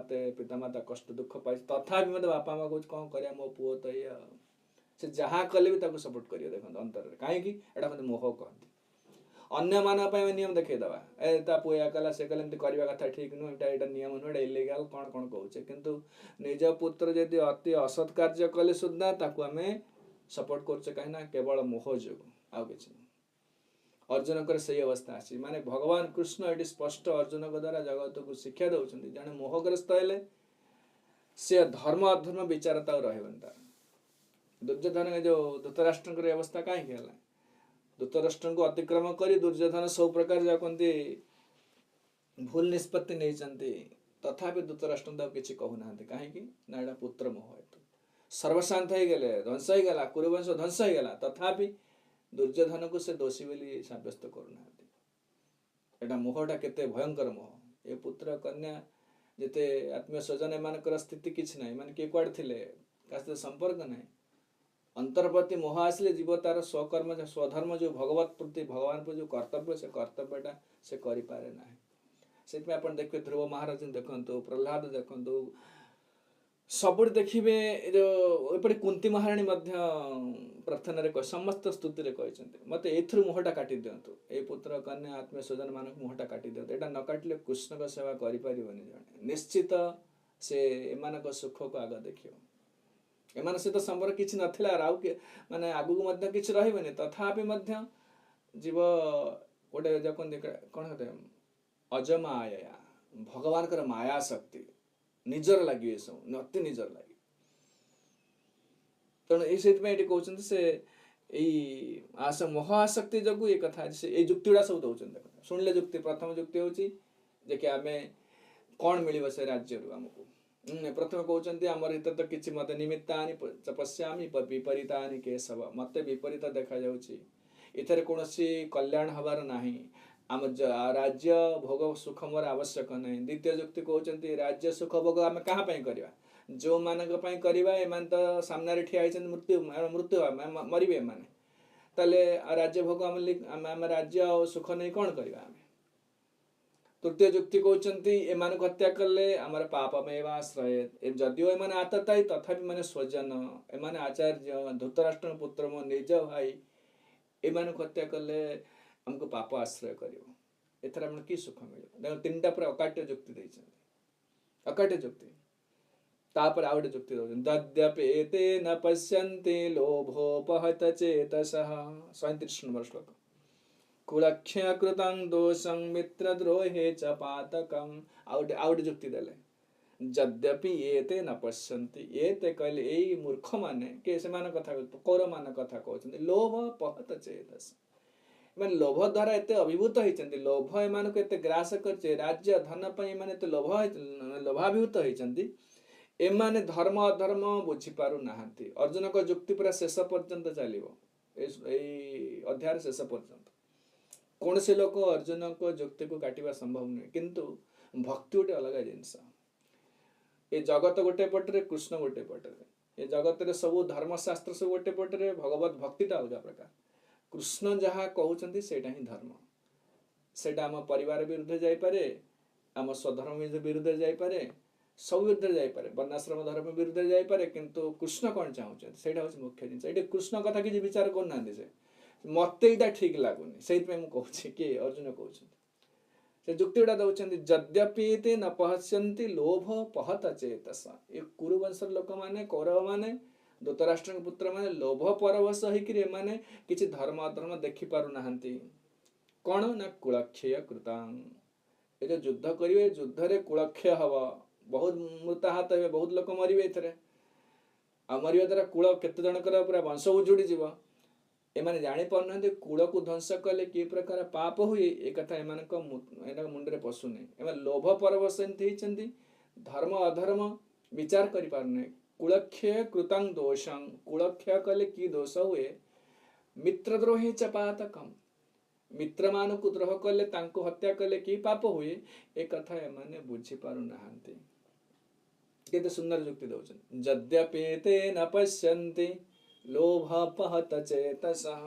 [SPEAKER 1] ପିତାମାତା କଷ୍ଟ ଦୁଃଖ ପାଇଛି, ତଥାପି ମଧ୍ୟ ବାପା ମା କହୁଛି କ'ଣ କରିବା, ମୋ ପୁଅ ତ ଇଏ, ସେ ଯାହା କଲେ ବି ତାକୁ ସପୋର୍ଟ କରିବ। ଦେଖନ୍ତୁ ଅନ୍ତରରେ କାହିଁକି, ଏଇଟା ମୋତେ ମୋହ କହନ୍ତି। ଅନ୍ୟମାନଙ୍କ ପାଇଁ ଆମେ ନିୟମ ଦେଖେଇଦେବା, ତା ପୁଅ ଏହା କଲା ସେ କଲେ, ଏମିତି କରିବା କଥା ଠିକ୍ ନୁହଁ, ଏଇଟା ନିୟମ ନୁହଁ, ଏଇଟା ଇଲିଗାଲ, କ'ଣ କହୁଛେ। କିନ୍ତୁ ନିଜ ପୁତ୍ର ଯଦି ଅତି ଅସତ୍ କାର୍ଯ୍ୟ କଲେ ସୁଦ୍ଧା ତାକୁ ଆମେ ସପୋର୍ଟ କରୁଛେ, କାହିଁକି ନା କେବଳ ମୋହ ଯୋଗୁଁ, ଆଉ କିଛି ନୁହଁ। ଅର୍ଜୁନଙ୍କର ସେଇ ଅବସ୍ଥା ଅଛି। ମାନେ ଭଗବାନ କୃଷ୍ଣ ଏଠି ସ୍ପଷ୍ଟ ଅର୍ଜୁନଙ୍କ ଦ୍ୱାରା ଜଗତକୁ ଶିକ୍ଷା ଦେଉଛନ୍ତି, ଜଣେ ମୋହଗ୍ରସ୍ତ ହେଲେ ସେ ଧର୍ମ ଅଧର୍ମ ବିଚାର ତାକୁ ରହିବନି। ତାର ଦୁର୍ଯ୍ୟୋଧନ ଯେଉଁ ଧୃତରାଷ୍ଟ୍ରଙ୍କର ଅବସ୍ଥା କାହିଁକି ହେଲା? ଧୃତରାଷ୍ଟ୍ରଙ୍କୁ ଅତିକ୍ରମ କରି ଦୁର୍ଯ୍ୟୋଧନ ସବୁ ପ୍ରକାର ଯାହା କୁହନ୍ତି ଭୁଲ ନିଷ୍ପତ୍ତି ନେଇଛନ୍ତି, ତଥାପି ଧୃତରାଷ୍ଟ୍ର ତାକୁ କିଛି କହୁନାହାନ୍ତି। କାହିଁକି ନା ଏଇଟା ପୁତ୍ର ମୋହ ହେତୁ। ସର୍ବଶାନ୍ତ ହେଇଗଲେ, ଧ୍ୱଂସ ହେଇଗଲା, କୁରୁବଂଶ ଧ୍ୱଂସ ହେଇଗଲା, ତଥାପି ଦୁର୍ଯ୍ୟୋଧନକୁ ସେ ଦୋଷୀ ବୋଲି ସାବ୍ୟସ୍ତ କରୁନାହାନ୍ତି। ଏଇଟା ମୋହଟା କେତେ ଭୟଙ୍କର ମୋହ। ଏ ପୁତ୍ର କନ୍ୟା ଯେତେ ଆତ୍ମୀୟ ସ୍ୱଜନ, ଏମାନଙ୍କର ସ୍ଥିତି କିଛି ନାହିଁ, ମାନେ କିଏ କୁଆଡ଼େ ଥିଲେ, କାହା ସହିତ ସମ୍ପର୍କ ନାହିଁ। ଅନ୍ତର ପ୍ରତି ମୋହ ଆସିଲେ ଜୀବ ତାର ସ୍ୱକର୍ମ, ସ୍ୱଧର୍ମ ଯେଉଁ ଭଗବତ ପ୍ରତି, ଭଗବାନ ପ୍ରତି ଯେଉଁ କର୍ତ୍ତବ୍ୟ, ସେ କର୍ତ୍ତବ୍ୟଟା ସେ କରିପାରେ ନାହିଁ। ସେଥିପାଇଁ ଆପଣ ଦେଖିବେ ଧ୍ରୁବ ମହାରାଜଙ୍କୁ ଦେଖନ୍ତୁ, ପ୍ରହ୍ଲାଦ ଦେଖନ୍ତୁ, ସବୁଠି ଦେଖିବେ ଏପରି କୁନ୍ତୀ ମହାରାଣୀ ମଧ୍ୟ ପ୍ରାର୍ଥନାରେ ସମସ୍ତ ସ୍ତୁତିରେ କହିଛନ୍ତି ମୋତେ ଏଇଥିରୁ ମୋହଟା କାଟି ଦିଅନ୍ତୁ, ଏଇ ପୁତ୍ର କନ୍ୟା ଆତ୍ମୀୟ ସ୍ୱଜନ ମାନଙ୍କୁ ମୋହଟା କାଟି ଦିଅନ୍ତୁ। ଏଇଟା ନ କାଟିଲେ କୃଷ୍ଣଙ୍କ ସେବା କରିପାରିବନି ଜଣେ। ନିଶ୍ଚିତ ସେ ଏମାନଙ୍କ ସୁଖକୁ ଆଗ ଦେଖିବ। ଏମାନଙ୍କ ସହିତ ସମ୍ପର୍କ କିଛି ନଥିଲା, ଆଉ ମାନେ ଆଗକୁ ମଧ୍ୟ କିଛି ରହିବନି, ତଥାପି ମଧ୍ୟ ଜୀବ ଗୋଟେ କ'ଣ ଅଜମାୟା, ଭଗବାନଙ୍କର ମାୟା ଶକ୍ତି, ନିଜର ଲାଗିବ ଏସବୁ ଅତି ନିଜର ଲାଗିବ। ତେଣୁ ସେଇଥିପାଇଁ ଏଠି କହୁଛନ୍ତି ସେ ଏଇ ମହାଆସକ୍ତି ଯୋଗୁଁ ଏ କଥା ସେ ଏଇ ଯୁକ୍ତି ଗୁଡ଼ା ସବୁ ଦଉଛନ୍ତି। ଶୁଣିଲେ ଯୁକ୍ତି, ପ୍ରଥମ ଯୁକ୍ତି ହଉଛି ଯେ କି ଆମେ କ'ଣ ମିଳିବ ସେ ରାଜ୍ୟରୁ ଆମକୁ। ପ୍ରଥମେ କହୁଛନ୍ତି ଆମର ହିତରେ ତ କିଛି ମତେ ନିମିତ୍ତାନି ପଶ୍ୟାମି ବିପରୀତାନି କେଶବ, ମତେ ବିପରୀତ ଦେଖାଯାଉଛି, ଏଥିରେ କୌଣସି କଲ୍ୟାଣ ହବାର ନାହିଁ, ଆମ ରାଜ୍ୟ ଭୋଗ ସୁଖ ମୋର ଆବଶ୍ୟକ ନାହିଁ। ଦ୍ୱିତୀୟ ଯୁକ୍ତି କହୁଛନ୍ତି ରାଜ୍ୟ ସୁଖ ଭୋଗ ଆମେ କାହା ପାଇଁ କରିବା, ଯେଉଁମାନଙ୍କ ପାଇଁ କରିବା ଏମାନେ ତ ସାମ୍ନାରେ ଠିଆ ହେଇଛନ୍ତି ମୃତ୍ୟୁ ମରିବେ ଏମାନେ, ତାହେଲେ ରାଜ୍ୟ ଭୋଗ ଆମେ ରାଜ୍ୟ ଆଉ ସୁଖ ନେଇ କ'ଣ କରିବା ଆମେ। ତୃତୀୟ ଯୁକ୍ତି କହୁଛନ୍ତି ଏମାନଙ୍କୁ ହତ୍ୟା କଲେ ଆମର ପାପମେବ ଆଶ୍ରୟେତ୍, ଯଦିଓ ଏମାନେ ଆତତାୟୀ ତଥାପି ମାନେ ସ୍ୱଜନ, ଏମାନେ ଆଚାର୍ଯ୍ୟ ଧୃତରାଷ୍ଟ୍ର ପୁତ୍ର ମୋ ନିଜ ଭାଇ, ଏମାନଙ୍କୁ ହତ୍ୟା କଲେ ଆମକୁ ପାପ ଆଶ୍ରୟ କରିବ, ଏଥର ଆମର କି ସୁଖ ମିଳିବ। ଦେଖ ତିନିଟା ପୁରା ଅକାଟ୍ୟ ଯୁକ୍ତି ଦେଇଛନ୍ତି, ଅକାଟ୍ୟ ଯୁକ୍ତି। ତାପରେ ଆଉ ଗୋଟେ ଯୁକ୍ତି ଦଉଛନ୍ତି ଦଦ୍ୟପି ଏତେ ନ ପଶ୍ୟନ୍ତି ଲୋଭୋପହତ ଚେତସଃ, 37 ନମ୍ବର ଶ୍ଲୋକ। କୁଳକ୍ଷ୍ୟ କୃତଂ ଦୋଷଂ ମିତ୍ରଦ୍ରୋହେ च ପାତକମ୍, ଆଉ ଗୋଟେ ଯୁକ୍ତି ଦେଲେ ଯଦ୍ୟପି ଏତେ ନ ପଶ୍ୟନ୍ତି, ଏତେ କହିଲେ ଏଇ ମୂର୍ଖ ମାନେ କି ସେମାନଙ୍କ କଥା କୌରମାନଙ୍କ କଥା କହୁଛନ୍ତି, ଲୋଭ ପହତ ଚେତସ, ଏମାନେ ଲୋଭ ଦ୍ୱାରା ଏତେ ଅଭିଭୂତ ହେଇଛନ୍ତି, ଲୋଭ ଏମାନଙ୍କୁ ଏତେ ଗ୍ରାସ କରିছে, ରାଜ୍ୟ ଧନ ପାଇଁ ଏମାନେ ଏତେ ଲୋଭାଭିଭୂତ ହେଇଛନ୍ତି, ଏମାନେ ଧର୍ମ ଅଧର୍ମ ବୁଝିପାରୁନାହାନ୍ତି। ଅର୍ଜୁନଙ୍କ ଯୁକ୍ତି ପୁରା ଶେଷ ପର୍ଯ୍ୟନ୍ତ ଚାଲିବ, ଏଇ ଅଧ୍ୟାୟର ଶେଷ ପର୍ଯ୍ୟନ୍ତ। କୌଣସି ଲୋକ ଅର୍ଜୁନଙ୍କ ଯୁକ୍ତିକୁ କାଟିବା ସମ୍ଭବ ନୁହେଁ, କିନ୍ତୁ ଭକ୍ତି ଗୋଟେ ଅଲଗା ଜିନିଷ। ଏ ଜଗତ ଗୋଟେ ପଟରେ, କୃଷ୍ଣ ଗୋଟେ ପଟରେ, ଏ ଜଗତରେ ସବୁ ଧର୍ମଶାସ୍ତ୍ର ସବୁ ଗୋଟେ ପଟରେ, ଭଗବତ ଭକ୍ତିଟା ଅଲଗା ପ୍ରକାର। କୃଷ୍ଣ ଯାହା କହୁଛନ୍ତି ସେଇଟା ହିଁ ଧର୍ମ, ସେଇଟା ଆମ ପରିବାର ବିରୁଦ୍ଧରେ ଯାଇପାରେ, ଆମ ସ୍ୱଧର୍ମ ବିରୁଦ୍ଧରେ ଯାଇପାରେ, ସବୁ ବିରୁଦ୍ଧରେ ଯାଇପାରେ, ବର୍ଣ୍ଣାଶ୍ରମ ଧର୍ମ ବିରୁଦ୍ଧରେ ଯାଇପାରେ, କିନ୍ତୁ କୃଷ୍ଣ କ'ଣ ଚାହୁଁଛନ୍ତି ସେଇଟା ହଉଛି ମୁଖ୍ୟ ଜିନିଷ। ଏଠି କୃଷ୍ଣ କଥା କିଛି ବିଚାର କରୁନାହାନ୍ତି, ସେ ମତେ ଏଇଟା ଠିକ ଲାଗୁନି, ସେଇଥିପାଇଁ ମୁଁ କହୁଛି, କିଏ ଅର୍ଜୁନ କହୁଛନ୍ତି, ସେ ଯୁକ୍ତି ଗୁଡ଼ା ଦଉଛନ୍ତି ଯଦ୍ୟପି ତେ ନ ପଶ୍ୟନ୍ତି ଲୋଭ ପହତ ଚେତସ, ଏ କୁରୁବଂଶର ଲୋକମାନେ, କୌରବମାନେ, ଧୃତରାଷ୍ଟ୍ରଙ୍କ ପୁତ୍ରମାନେ ଲୋଭ ପରବଶ ହେଇକିରି ଏମାନେ କିଛି ଧର୍ମ ଅଧର୍ମ ଦେଖି ପାରୁନାହାନ୍ତି। କ'ଣ ନା କୁଳକ୍ଷୟ କୃତାଂ, ଏ ଯୋଉ ଯୁଦ୍ଧ କରିବେ, ଯୁଦ୍ଧରେ କୁଳକ୍ଷୟ ହବ, ବହୁତ ମୃତାହତ ହେବେ, ବହୁତ ଲୋକ ମରିବେ ଏଥିରେ, ଆଉ ମରିବା ଦ୍ୱାରା କୁଳ କେତେ ଜଣଙ୍କର ପୁରା ବଂଶ ଉଜୁଡ଼ିଯିବ। ଏମାନେ ଜାଣିପାରୁନାହାନ୍ତି କୂଳକୁ ଧ୍ୱଂସ କଲେ କି ପ୍ରକାର ପାପ ହୁଏ, ଏ କଥା ଏମାନଙ୍କ ମୁଣ୍ଡରେ ପଶୁନାହିଁ। ଏମାନେ ଲୋଭ ପରବଶ ଏମିତି ହେଇଛନ୍ତି, ଧର୍ମ ଅଧର୍ମ ବିଚାର କରିପାରୁନାହିଁ। କୁଳକ୍ଷୟ କୃତଂ ଦୋଷଂ, କୁଳକ୍ଷୟ କଲେ କି ଦୋଷ ହୁଏ, ମିତ୍ରଦ୍ରୋହେ च ପାତକମ୍, ମିତ୍ରମାନଙ୍କୁ ଦ୍ରୋହ କଲେ, ତାଙ୍କୁ ହତ୍ୟା କଲେ କି ପାପ ହୁଏ, ଏ କଥା ଏମାନେ ବୁଝିପାରୁନାହାନ୍ତି। କେତେ ସୁନ୍ଦର ଯୁକ୍ତି ଦଉଛନ୍ତି, ଯଦ୍ୟପି ତେ ନ ପଶ୍ୟନ୍ତି ଲୋଭପହତ ଚେତସଃ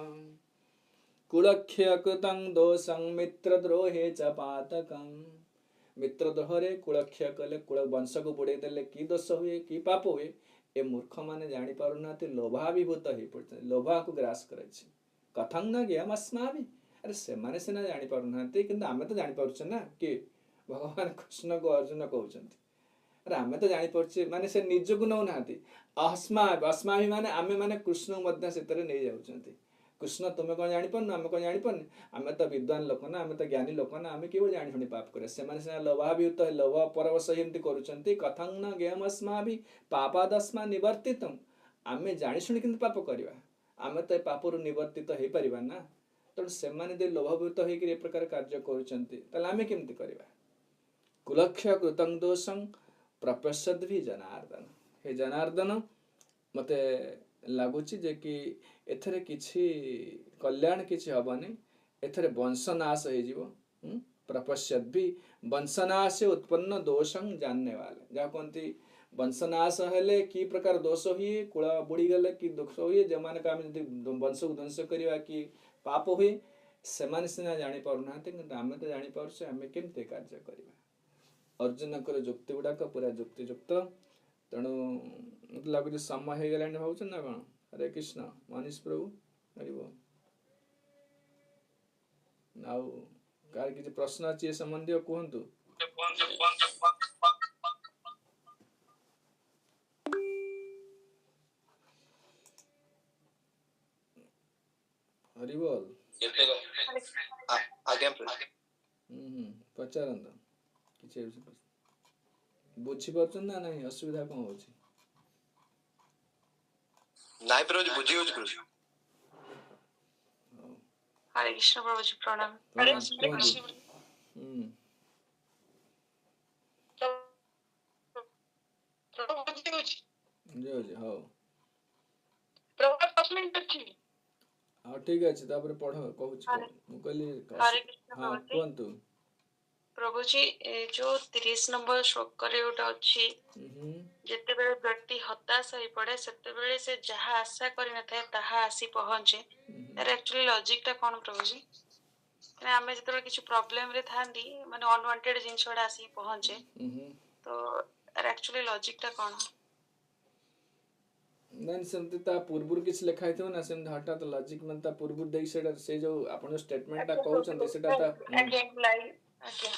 [SPEAKER 1] କୁଳକ୍ଷୟ କୃତଂ ଦୋଷଂ ମିତ୍ରଦ୍ରୋହେ च ପାତକମ୍, ମିତ୍ରଦ୍ରୋହରେ କୁଳକ୍ଷୟ କଲେ, କୁଳ ବଂଶକୁ ବୁଡ଼େଇ ଦେଲେ କି ଦୋଷ ହୁଏ, କି ପାପ ହୁଏ, ଏ ମୂର୍ଖମାନେ ଜାଣିପାରୁନାହାନ୍ତି, ଲୋଭାଭିଭୂତ ହେଇପଡୁଛନ୍ତି, ଲୋଭାକୁ ଗ୍ରାସ କରାଇଛି। କଥଂ ନ ଜ୍ଞେୟମ୍ अस्माभिः, ଆରେ ସେମାନେ ସିନା ଜାଣିପାରୁନାହାନ୍ତି, କିନ୍ତୁ ଆମେ ତ ଜାଣିପାରୁଛେ ନା, କି ଭଗବାନ କୃଷ୍ଣକୁ ଅର୍ଜୁନ କହୁଛନ୍ତି, ଆରେ ଆମେ ତ ଜାଣିପାରୁଛେ, ମାନେ ସେ ନିଜକୁ ନେଉନାହାନ୍ତି, अस्माभिः ମାନେ ଆମେ ମାନେ କୃଷ୍ଣକୁ ମଧ୍ୟ ସେଥିରେ ନେଇଯାଉଛନ୍ତି। କୃଷ୍ଣ ତୁମେ କ'ଣ ଜାଣିପାରୁନ, ଆମେ କ'ଣ ଜାଣିପାରୁନି, ଆମେ ତ ବିଦ୍ୱାନ ଲୋକ ନା, ଆମେ ତ ଜ୍ଞାନୀ ଲୋକ ନା, ଆମେ କେଉଁ ଜାଣିଶୁଣି ପାପ କରିବା। ସେମାନେ ସିନା ଲୋଭାଭିଭୂତ, ଲୋଭ ପରବଶ ଏମିତି କରୁଛନ୍ତି। କଥଂ ନ ଜ୍ଞେୟମ୍ अस्माभिः ପାପାଦସ୍ମାତ୍ ନିବର୍ତ୍ତିତୁମ୍, ଆମେ ଜାଣିଶୁଣି କିନ୍ତୁ ପାପ କରିବା, ଆମେ ତ ଏ ପାପରୁ ନିବର୍ତ୍ତିତ ହେଇପାରିବା ନା। ତେଣୁ ସେମାନେ ଯଦି ଲୋଭାଭିଭୂତ ହେଇକି ଏ ପ୍ରକାର କାର୍ଯ୍ୟ କରୁଛନ୍ତି, ତାହେଲେ ଆମେ କେମିତି କରିବା। କୁଲକ୍ଷ୍ୟ କୃତଂ ଦୋଷଂ ପ୍ରପଶ୍ୟଦ୍ଭି ଜନାର୍ଦ୍ଦନ, ହେ ଜନାର୍ଦ୍ଦନ, ମତେ ଲାଗୁଛି ଯେ କି ଏଥିରେ କିଛି କଲ୍ୟାଣ କିଛି ହବନି, ଏଥିରେ ବଂଶନାଶ ହେଇଯିବ। ପ୍ରପଶ୍ୟଦ୍ଭି, ବଂଶନାଶ ଉତ୍ପନ୍ନ ଦୋଷଂ ଜାନ୍ୟବାଲେ, ଯାହା କୁହନ୍ତି ବଂଶନାଶ ହେଲେ କି ପ୍ରକାର ଦୋଷ ହୁଏ, କୁଳ ବୁଡ଼ିଗଲେ କି ଦୋଷ ହୁଏ, ଯେଉଁମାନଙ୍କୁ ଆମେ ଯଦି ବଂଶକୁ ଧ୍ୱଂସ କରିବା କି ପାପ ହୁଏ, ସେମାନେ ସିନା ଜାଣିପାରୁନାହାନ୍ତି, କିନ୍ତୁ ଆମେ ତ ଜାଣିପାରୁଛେ, ଆମେ କେମିତି କାର୍ଯ୍ୟ କରିବା। ଅର୍ଜୁନଙ୍କର ଯୁକ୍ତି ଗୁଡ଼ାକ ପୁରା ଯୁକ୍ତିଯୁକ୍ତ। ତେଣୁ ମତେ ଲାଗୁଛି ସମୟ ହେଇଗଲାଣି ଭାବୁଛନ୍ତି ନା କ'ଣ। ହରେ କୃଷ୍ଣ, ମନୀଷ ପ୍ରଭୁ ହରିବ। ଆଉ କାହାର କିଛି ପ୍ରଶ୍ନ ଅଛି ଏ ସମ୍ବନ୍ଧୀୟ କୁହନ୍ତୁ। ହରିବୋଲ।
[SPEAKER 2] ଆଜ୍ଞା
[SPEAKER 1] ପଚାରନ୍ତୁ କିଛି। ବୁଝିପାରୁଛନ୍ତି ନା ନାହିଁ ଅସୁବିଧା କ'ଣ ହଉଛି?
[SPEAKER 2] ନାଇଁ ପ୍ରଭୁଜୀ ବୁଝି ହଉଛି ପ୍ରଭୁଜୀ।
[SPEAKER 3] हरे कृष्ण प्रभु जी प्रणाम।
[SPEAKER 1] କୁହନ୍ତୁ। ହୁଁ ଯାଉଛି ହଉ ହଉ ଠିକ ଅଛି ତାପରେ ପଢ କହୁଛି
[SPEAKER 3] ହରେ
[SPEAKER 1] ମୁଁ କହିଲି
[SPEAKER 3] हरे कृष्ण
[SPEAKER 1] ହଁ
[SPEAKER 3] प्रभु जी।
[SPEAKER 1] କୁହନ୍ତୁ।
[SPEAKER 3] प्रभु जी ए जो 30 नंबर श्लोक रे गोटे अछि
[SPEAKER 1] ହୁଁ
[SPEAKER 3] ଯେତେବେଳେ ବ୍ୟକ୍ତି ହତାଶ ହେଇ ପଡେ ସେତେବେଳେ ସେ ଯାହା ଆଶା କରିନଥାଏ ତାହା ଆସି ପହଞ୍ଚେ। ତାର ଆକ୍ଚୁଆଲି ଲଜିକ ଟା କଣ ପ୍ରଭୁଜୀ? ମାନେ ଆମେ ଯେତେବେଳେ କିଛି ପ୍ରୋବ୍ଲେମ ରେ ଥାନ୍ତି ମାନେ ଅନୱାଣ୍ଟେଡ ଜିନିଷ ଗୁଡା ଆସିକି ପହଞ୍ଚେ
[SPEAKER 1] ହୁଁ
[SPEAKER 3] ତ ତାର ଆକ୍ଚୁଆଲି ଲଜିକ ଟା କଣ?
[SPEAKER 1] ନାଇଁ ସେମିତି ତା ପୂର୍ବରୁ କିଛି ଲେଖା ହେଇଥିବ ନା ସେମିତି ହଠାତ୍ ଲଜିକ ମାନେ ତା ପୂର୍ବରୁ ଦେଇକି ସେଇଟା ସେ ଯୋଉ ଆପଣ ଷ୍ଟେଟମେଣ୍ଟଟା କହୁଛନ୍ତି ସେଟା ତା
[SPEAKER 3] ଆଜ୍ଞା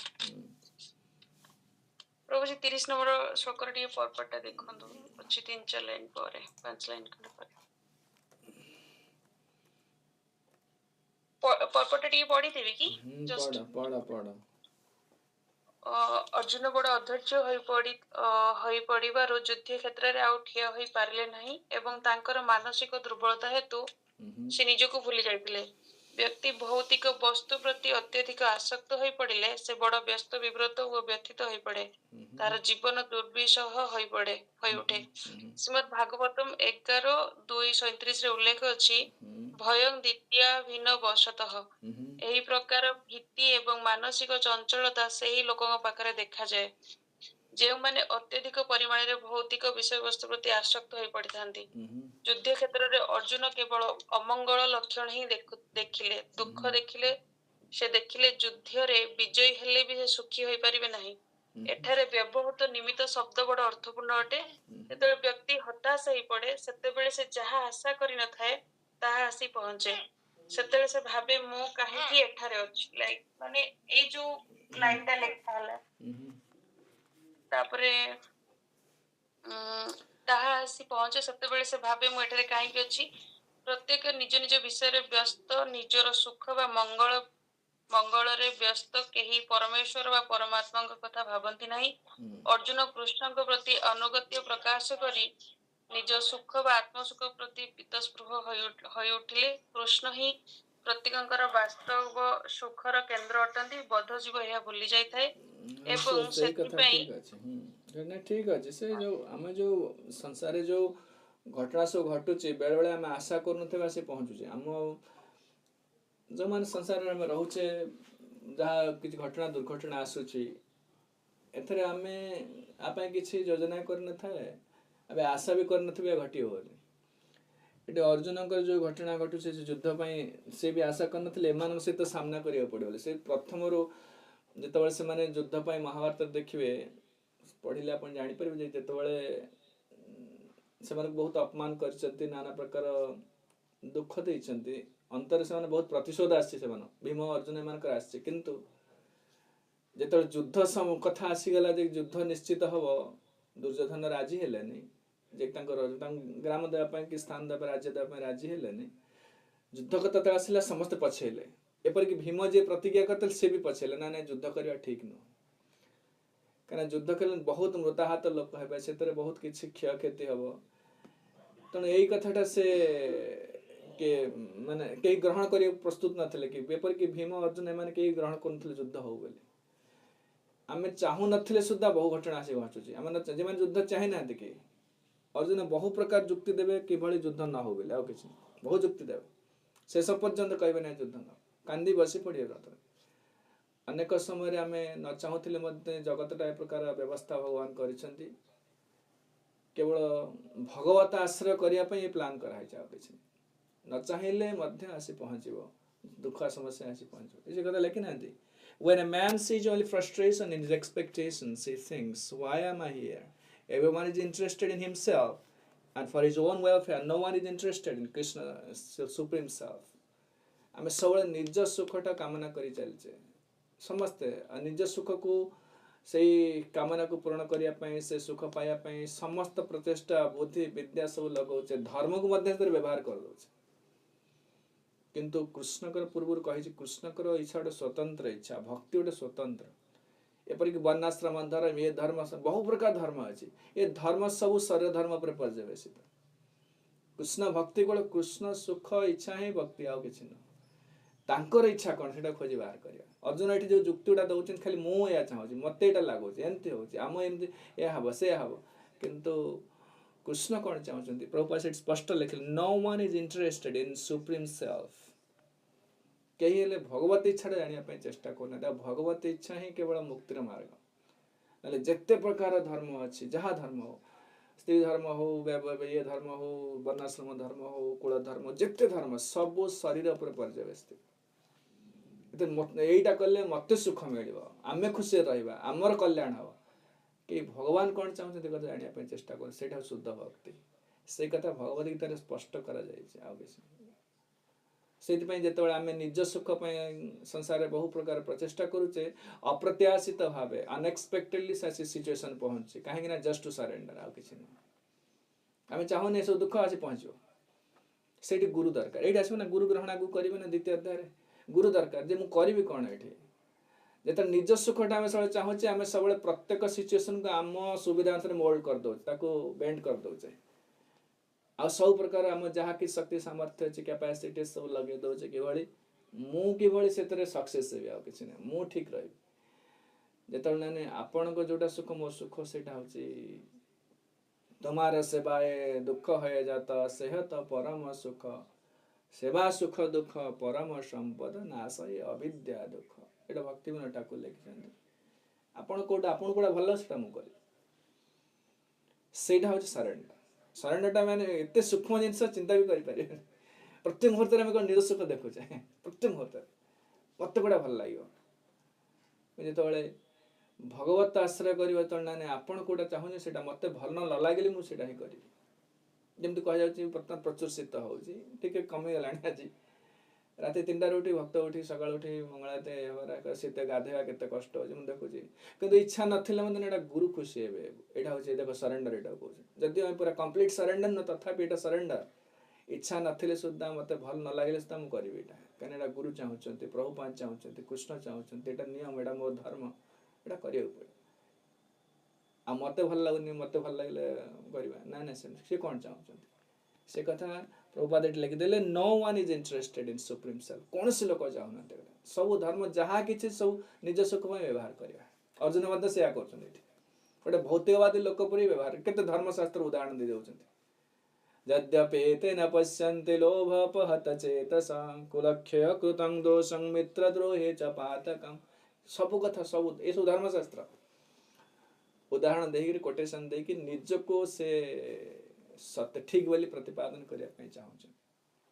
[SPEAKER 3] ପ୍ରଭୁଜୀ 30 ନମ୍ବର ଶ୍ଲୋକରେ ଟିକେ ପର୍ପଟା ଦେଖନ୍ତୁ ଅଛି 3-4 ଲାଇନ ପରେ 5 ଲାଇନ ଖଣ୍ଡେ ପରେ ପର୍ପଟା ଟିକେ ପଢିଦେବି କି?
[SPEAKER 1] ପଢ ପଢ ପଢ।
[SPEAKER 3] ଅର୍ଜୁନ ବଡ ଅଧୈର୍ଯ୍ୟ ହୋଇପଡିବାରୁ ଯୁଦ୍ଧ କ୍ଷେତ୍ରରେ ଆଉ ଠିଆ ହୋଇ ପାରିଲେ ନାହିଁ ଏବଂ ତାଙ୍କର ମାନସିକ ଦୁର୍ବଳତା ହେତୁ ସେ ନିଜକୁ ଭୁଲି ଯାଇଥିଲେ। ବ୍ୟକ୍ତି ଭୌତିକ ବସ୍ତୁ ପ୍ରତି ଅତ୍ୟଧିକ ଆସକ୍ତ ହୋଇ ପଡିଲେ ସେ ବଡ ବ୍ୟସ୍ତ ବିବ୍ରତ ଓ ବ୍ୟଥିତ ହୋଇପଡେ। ତାର ଜୀବନ ଦୁର୍ବିସହ ହୋଇଉଠେ। ଶ୍ରୀମଦ୍ ଭାଗବତମ୍ 11:2-37 ଉଲ୍ଲେଖ ଅଛି ଭୟଂ ଦ୍ୱିତୀୟା ଭିନ୍ନ ବଶତଃ। ଏହି ପ୍ରକାର ଭୀତି ଏବଂ ମାନସିକ ଚଞ୍ଚଳତା ସେହି ଲୋକଙ୍କ ପାଖରେ ଦେଖାଯାଏ ଯେଉଁମାନେ ଅତ୍ୟଧିକ ପରିମାଣରେ ଭୌତିକ ବିଷୟବସ୍ତୁ ପ୍ରତି ଆସକ୍ତ ହୋଇ ପଡିଥାନ୍ତି। ଯୁଦ୍ଧ କ୍ଷେତ୍ରରେ ଅର୍ଜୁନ କେବଳ ଅମଙ୍ଗଳ ଲକ୍ଷଣ ହିଁ ଦେଖିଲେ, ଦୁଃଖ ଦେଖିଲେ। ସେ ଦେଖିଲେ ଯୁଦ୍ଧରେ ବିଜୟୀ ହେଲେ ବି ସେ ସୁଖୀ ହୋଇପାରିବେ ନାହିଁ। ଏଠାରେ ବ୍ୟବହୃତ ନିମିତ୍ତ ଶବ୍ଦ ବଡ ଅର୍ଥପୂର୍ଣ୍ଣ ଅଟେ। ଯେତେବେଳେ ବ୍ୟକ୍ତି ହତାଶ ହେଇ ପଡେ ସେତେବେଳେ ସେ ଯାହା ଆଶା କରିନଥାଏ ତାହା ଆସି ପହଞ୍ଚେ। ସେତେବେଳେ ସେ ଭାବେ ମୁଁ କାହିଁକି ଏଠାରେ ଅଛି, ଲାଇକ ମାନେ ଏଇ ଯୋଉ ଲାଇନ ଟା ଲେଖା ହେଲା ତାପରେ ତାହା ଆସି ପହଞ୍ଚେ ସେତେବେଳେ ସେ ଭାବେ ମୁଁ ଏଠାରେ କାହିଁକି ଅଛି। ପ୍ରତ୍ୟେକ ନିଜ ନିଜ ବିଷୟରେ ବ୍ୟସ୍ତ, ନିଜର ସୁଖ ବା ମଙ୍ଗଳରେ ବ୍ୟସ୍ତ, କେହି ପରମେଶ୍ୱର ବା ପରମାତ୍ମାଙ୍କ କଥା ଭାବନ୍ତି ନାହିଁ। ଅର୍ଜୁନ କୃଷ୍ଣଙ୍କ ପ୍ରତି ଅନୁଗତ୍ୟ ପ୍ରକାଶ କରି ନିଜ ସୁଖ ବା ଆତ୍ମସୁଖ ପ୍ରତି ବୀତସ୍ପୃହ ହୋଇ ଉଠିଲେ। କୃଷ୍ଣ ହିଁ ପ୍ରତ୍ୟେକଙ୍କର ବାସ୍ତବ ସୁଖର କେନ୍ଦ୍ର ଅଟନ୍ତି। ବଦ୍ଧ ଜୀବ ଏହା ଭୁଲି ଯାଇଥାଏ ଏବଂ
[SPEAKER 1] ସେଇ କଥା
[SPEAKER 3] ସେଥିପାଇଁ
[SPEAKER 1] ଠିକ ଅଛି। ନାଇଁ ଠିକ ଅଛି। ସେ ଯୋଉ ଆମେ ଯୋଉ ସଂସାରରେ ଯୋଉ ଘଟଣା ସବୁ ଘଟୁଛି ବେଳେ ବେଳେ ଆମେ ଆଶା କରୁନଥିବା ସେ ପହଞ୍ଚୁଛି। ଆମ ଯୋଉମାନେ ସଂସାରରେ ଆମେ ରହୁଛେ ଯାହା କିଛି ଘଟଣା ଦୁର୍ଘଟଣା ଆସୁଛି ଏଥିରେ ଆମେ ଆ ପାଇଁ କିଛି ଯୋଜନା କରିନଥାଏ, ଏବେ ଆଶା ବି କରିନଥିବେ ଘଟିବ ବୋଲି। ଏଠି ଅର୍ଜୁନଙ୍କର ଯୋଉ ଘଟଣା ଘଟୁଛି ସେ ଯୁଦ୍ଧ ପାଇଁ ସେ ବି ଆଶା କରିନଥିଲେ ଏମାନଙ୍କ ସହିତ ସାମ୍ନା କରିବାକୁ ପଡିବ ବୋଲି। ସେ ପ୍ରଥମରୁ ଯେତେବେଳେ ସେମାନେ ଯୁଦ୍ଧ ପାଇଁ ମହାଭାରତ ଦେଖିବେ ପଢିଲେ ଆପଣ ଜାଣିପାରିବେ ଯେ ଯେତେବେଳେ ସେମାନଙ୍କୁ ବହୁତ ଅପମାନ କରିଛନ୍ତି, ନାନା ପ୍ରକାର ଦୁଃଖ ଦେଇଛନ୍ତି, ଅନ୍ତରେ ସେମାନେ ବହୁତ ପ୍ରତିଶୋଧ ଆସିଛି ସେମାନଙ୍କୁ, ଭୀମ ଅର୍ଜୁନ ଏମାନଙ୍କର ଆସିଛି। କିନ୍ତୁ ଯେତେବେଳେ ଯୁଦ୍ଧ କଥା ଆସିଗଲା ଯେ ଯୁଦ୍ଧ ନିଶ୍ଚିତ ହବ, ଦୁର୍ଯ୍ୟୋଧନ ରାଜି ହେଲେନି ଯେ ତାଙ୍କ ଗ୍ରାମ ଦେବା ପାଇଁ କି ସ୍ଥାନ ଦେବା ରାଜ୍ୟ ଦେବା ପାଇଁ ରାଜି ହେଲେନି। ଯୁଦ୍ଧ କଥା ଆସିଲା ସମସ୍ତେ ପଛେଇଲେ, ଏପରିକି ଭୀମ ଯିଏ ପ୍ରତିଜ୍ଞା କରିଥିଲେ ସେ ବି ପଛେଇଲେ, ନା ନାଇଁ ଯୁଦ୍ଧ କରିବା ଠିକ ନୁହଁ। କାହିଁକିନା ଯୁଦ୍ଧ କଲେ ବହୁତ ମୃତାହତ ଲୋକ ହେବେ, ସେଥିରେ ବହୁତ କିଛି କ୍ଷୟକ୍ଷତି ହବ। ତେଣୁ ଏଇ କଥାଟା ସେ ମାନେ କେହି ଗ୍ରହଣ କରିବାକୁ ପ୍ରସ୍ତୁତ ନଥିଲେ, କି ଏପରିକି ଭୀମ ଅର୍ଜୁନ ଏମାନେ କେହି ଗ୍ରହଣ କରୁନଥିଲେ ଯୁଦ୍ଧ ହଉ ବୋଲି। ଆମେ ଚାହୁଁନଥିଲେ ସୁଦ୍ଧା ବହୁ ଘଟଣା ଆସି ଘଟୁଛି। ଆମେ ଯେମାନେ ଯୁଦ୍ଧ ଚାହିଁନାହାନ୍ତି କି ଅର୍ଜୁନ ବହୁ ପ୍ରକାର ଯୁକ୍ତି ଦେବେ କିଭଳି ଯୁଦ୍ଧ ନ ହଉ ବୋଲି, ଆଉ କିଛି ବହୁ ଯୁକ୍ତି ଦେବେ, ଶେଷ ପର୍ଯ୍ୟନ୍ତ କହିବେ ନାହିଁ ଯୁଦ୍ଧ ନ, କାନ୍ଦି ବସି ପଡିବେ ରଥରେ। ଅନେକ ସମୟରେ ଆମେ ନ ଚାହୁଁଥିଲେ ମଧ୍ୟ ଜଗତଟା ଏ ପ୍ରକାର ବ୍ୟବସ୍ଥା ଭଗବାନ କରିଛନ୍ତି। କେବଳ ଭଗବତ ଆଶ୍ରୟ କରିବା ପାଇଁ ଏ ପ୍ଲାନ୍ କରାହେଇଛି, ଆଉ କିଛି ନ ଚାହିଁଲେ ମଧ୍ୟ ଆସି ପହଞ୍ଚିବ, ଦୁଃଖ ସମସ୍ୟା ଆସି ପହଞ୍ଚିବ। ଏ କଥା ଲେଖିନାହାନ୍ତି, when a man sees only frustration in his expectations he thinks why am I here, everyone is interested in himself and for his own welfare, no one is interested in Krishna supreme self। ଆମେ ସବୁବେଳେ ନିଜ ସୁଖଟା କାମନା କରି ଚାଲିଛେ ସମସ୍ତେ, ନିଜ ସୁଖକୁ ସେଇ କାମନାକୁ ପୂରଣ କରିବା ପାଇଁ, ସେ ସୁଖ ପାଇବା ପାଇଁ ସମସ୍ତ ପ୍ରଚେଷ୍ଟା ବୁଦ୍ଧି ବିଦ୍ୟା ସବୁ ଲଗାଉଛେ, ଧର୍ମକୁ ମଧ୍ୟ ସେଥିରେ ବ୍ୟବହାର କରିଦେଉଛେ। କିନ୍ତୁ କୃଷ୍ଣଙ୍କର ପୂର୍ବରୁ କହିଛି କୃଷ୍ଣଙ୍କର ଇଚ୍ଛା ଗୋଟେ ସ୍ୱତନ୍ତ୍ର ଇଚ୍ଛା, ଭକ୍ତି ଗୋଟେ ସ୍ୱତନ୍ତ୍ର। एपरिक वर्णाश्रम धर्म ये धर्म बहु प्रकार धर्म अच्छी ये धर्म सब शरीर धर्म पर पर्यवेसित कृष्ण भक्ति कोल कृष्ण सुख इच्छा ही भक्ति आउ किसी न तांकर इच्छा कौन से खोजी बाहर करवा अर्जुन ये जो जुक्ति गुड़ा दौरान खाली मुझे चाहूँ मत यहाँ लगुच एमती हो आम एमती यह हम से हम किंतु कृष्ण कौन चाहते प्रभुपाद से स्पष्ट लिखिले no one is interested in supreme self कहीं हेले भगवत इच्छा जानापी चेष्टा करना भगवत इच्छा ही केवल मुक्तिर मार्ग ना जिते प्रकार धर्म अच्छी जहाँ धर्म हो स्त्री धर्म हो ये धर्म हो वर्णाश्रम धर्म हो कुल धर्म जिते धर्म सब शरीर पर पर्यवेसित यहीटा कले मत सुख मिल आम खुशी रहा आमर कल्याण हम कि भगवान कौन चाहते कथा जानापी चेष्टा कर से शुद्ध भक्ति से कथा भगवद गीतार स्पष्ट कर जिते आम निज सुख संसार में बहु प्रकार प्रचेषा करुचे अप्रत्याशित भाव अनएक्सपेक्टेडली सिचुएशन पहुंचे कहीं जस्ट टू सरेंडर आउ कि आम चाहूनी सब दुख आसी पहुँचो से गुरु दरकार ये आसवे ना गुरु ग्रहण आगू करेंगे ना द्वितीय अध्याय गुरु दरकार जे मुझे करी कौन ये जो निज सुखटा आम सब चाहूचे आम सब प्रत्येक सिचुएसन को आम सुविधा अनुसार मोल्ड कर दौचे बेंड कर दौचे आ सब प्रकार आम जहाँ कि शक्ति सामर्थ्य अच्छी कैपेसिटी सब लगे दौचे कि से सक्सेस हेबी आ कि मु ठीक रही जो आपण को जोटा सुख मो सुख से तुम्हारे सेवाए दुख है जाता सेहत परम सुख सेवा सुख दुख परम संपद नाश अविद्या दुख ये भक्ति विनोद ठाकुर लिखिं आपण कौटा भल से हूँ सरेंडर सरेंडरटा मैंने एत सूक्ष्म जिन चिंता भी करें प्रत्येक मुहूर्त में कौन निज सुख देखुचे प्रत्येक मुहूर्त मत कौटा भल लगे जो भगवत आश्रय कर आपण कौटा चाहूँ से मत भल न लगे मुझे ही करी जमी कह प्रचुर शीत हो कमीगला आज राति 3टार उठी भक्त उठी सका उठी मंगलाते शीत गाधेवा के कष्ट हो देखुची किंतु इच्छा नथिले मत गुरु खुशी हे यहाँ हूँ देख सरेंडर यहाँ कौन जदि पूरा कंप्लीट सरेंडर न तथापि यहाँ सरेंडर इच्छा नथिले सुधा मत भल न लगे सुधा मुझे करी कहीं गुरु चाहते प्रभुपाद चाहते कृष्ण चाहते यहाँ नियम यहाँ मो धर्म यहाँ करा पड़े आ मत भल लगुनि मत भल लगे करवा ना ना सी कौन चाहते से कथा प्रभुपाद लिखिदे no one is interested in supreme self कौन से लोक चाहूना सब धर्म जहाँ कि सब निज सुख में व्यवहार करवा अर्जुन मत से गोटे भौतिकवादी लोक पर व्यवहार केते धर्मशास्त्र उदाहरण दे दौरान यद्यपेते न पश्यन्ति लोभपहत चेतसा कुलक्षय कृतं दोषं मित्रद्रोहे च पातकं सब कथा सब ये सब धर्मशास्त्र उदाहरण देकर कोटेशन देकी निजको से सत्य ठीक बोली प्रतिपादन करने चाहूँ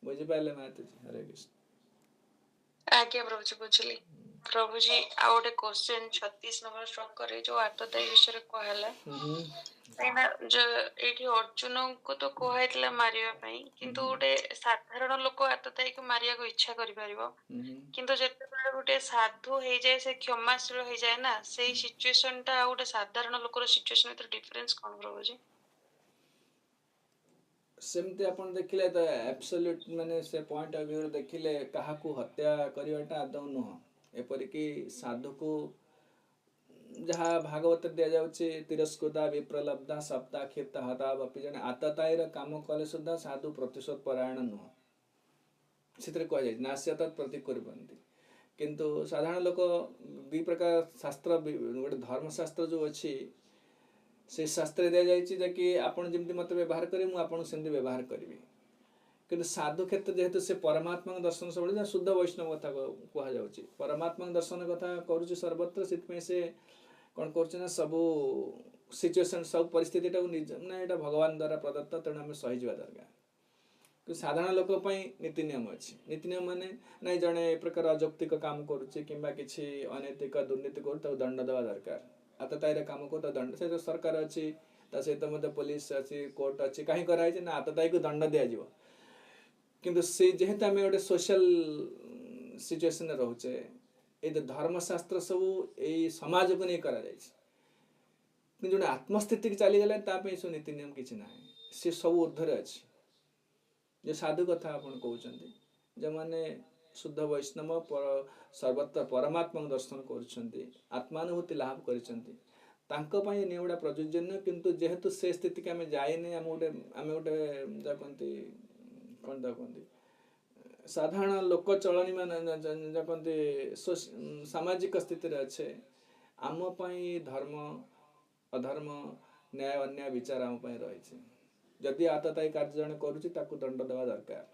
[SPEAKER 1] बुझिपारे माता जी हरे कृष्ण
[SPEAKER 3] आज्ञा प्रभु जी बुझली प्रभु जी आ गोटे क्वेश्चन 36 नंबर श्लोक करे जो आतताई विषय कहला जो एठी अर्जुन को तो कहला मारिया पई किंतु गोटे साधारण लोक आतताई को मारिया को इच्छा करि परिबो किंतु जेते बेले गोटे साधु हो जाए से क्षमाशील हो जाए ना से सिचुएशन टा गोटे साधारण लोकर सिचुएशन में डिफरेंस कोन प्रभु जी
[SPEAKER 1] सेमती आपण देखिले तो एब्सोल्यूट माने से पॉइंट ऑफ व्यू देखिले कहा को हत्या करवाटा आदौ नुह एपरिक साधु को जहाँ भागवत दि जाऊँचे तिरस्कृता विप्रलब्धा सप्ता क्षिप्ता हता बपी जन आतताईर काम कले सुधा साधु प्रतिशोध परायण नुह से कह नाश्य तत् प्रतिकुर्वन्ति किंतु साधारण लोक दुई प्रकार शास्त्र गोटे धर्मशास्त्र जो अच्छी से शास्त्र दि जाए कि आपड़ जमी मत व्यवहार करें मुझे व्यवहार करी कि साधु क्षेत्र जेहेतु से परमात्मा दर्शन सब शुद्ध वैष्णव कथा कहुच्छी परमात्मा दर्शन कथा करुच्ची सर्वत्र से कौन कर सबू सिचुएसन सब परिस्थिति निज ना यहाँ भगवान द्वारा प्रदत्त तेणु आम सहीजा दरकार कि साधारण लोक नीति नियम अच्छी नीति नियम माने ना जड़े ए प्रकार अजौक्तिक काम करुच्चे कि अनैतिक दुर्नीति कर दंड देवा दरकार आतताई काम को दंड से सरकार अच्छी सहित मत पुलिस अच्छी कोर्ट अच्छी कहीं कराई ना आतताई को दंड दि किंतु से जेहेतु आम गोटे सोशल सिचुएसन रोचे ये धर्मशास्त्र सब यही समाज को नहीं करा जो आत्मस्थिति की चलीगला सब नीति नियम किसी ना सी सब ऊर्धर अच्छी जो साधु कथा आप कहते जो मैंने शुद्ध वैष्णव सर्वत्र परमात्मा दर्शन कर आत्मानुभूति लाभ कर नियमटा प्रযোज्य नुह किंतु जेहेतु से स्थिति की आम जाए आम गोटे कहते कौन कहते साधारण लोक चलनी मान कहते सामाजिक स्थिति अच्छे आम धर्म अधर्म न्याय अन्याय विचार आम रही जदि आततायी कार्य जन करुँच दंड देवा दरकार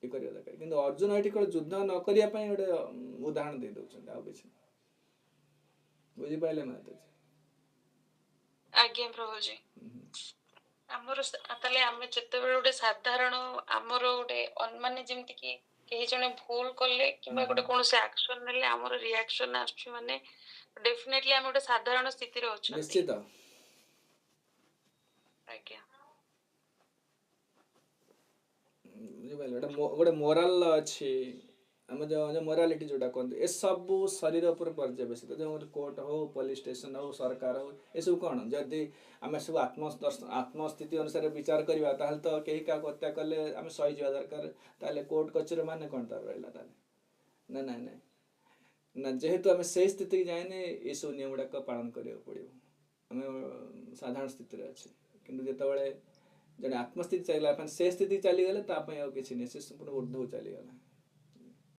[SPEAKER 1] ये करवा दरकार किंतु अर्जुन ये युद्ध न करने गोटे उदाहरण दे दौरान आउ कि बुझिपारे माता
[SPEAKER 3] आज्ञा प्रभु जी आमर ताले आमे जेतेबेले गोटे साधारण आमर गोटे माने जेमति कि केही जने भूल कले किबा गोटे कोनोसे एक्शन नेले आमर रिएक्शन आछी माने डेफिनेटली आमे गोटे साधारण स्थिति रे अछन
[SPEAKER 1] निश्चित
[SPEAKER 3] आज्ञा
[SPEAKER 1] बुझिपारे गोटे मोराल अच्छी आम जो मोरालिटी जोटा कहते ये सब शरीर उपर पर्यवेसित जो कोर्ट हो पुलिस स्टेशन हो सरकार हो ये सब कौन जदि आम सब आत्मस्थिति अनुसार विचार करवा तो कहीं क्या हत्या कले आम सही जावा दरकार ताले कोर्ट कचेरी माने कौन तार रहा ना ना ना ना जेहेतु आम से स्थिति की जाए ये सब नियम गुड़ाक पालन करा पड़ो आम साधारण स्थिति अच्छे कि जिते जड़े आत्मस्थिति चलला से स्थिति चलीगले किसी नहीं से पूर्ण ऊर्ध्व चलीगला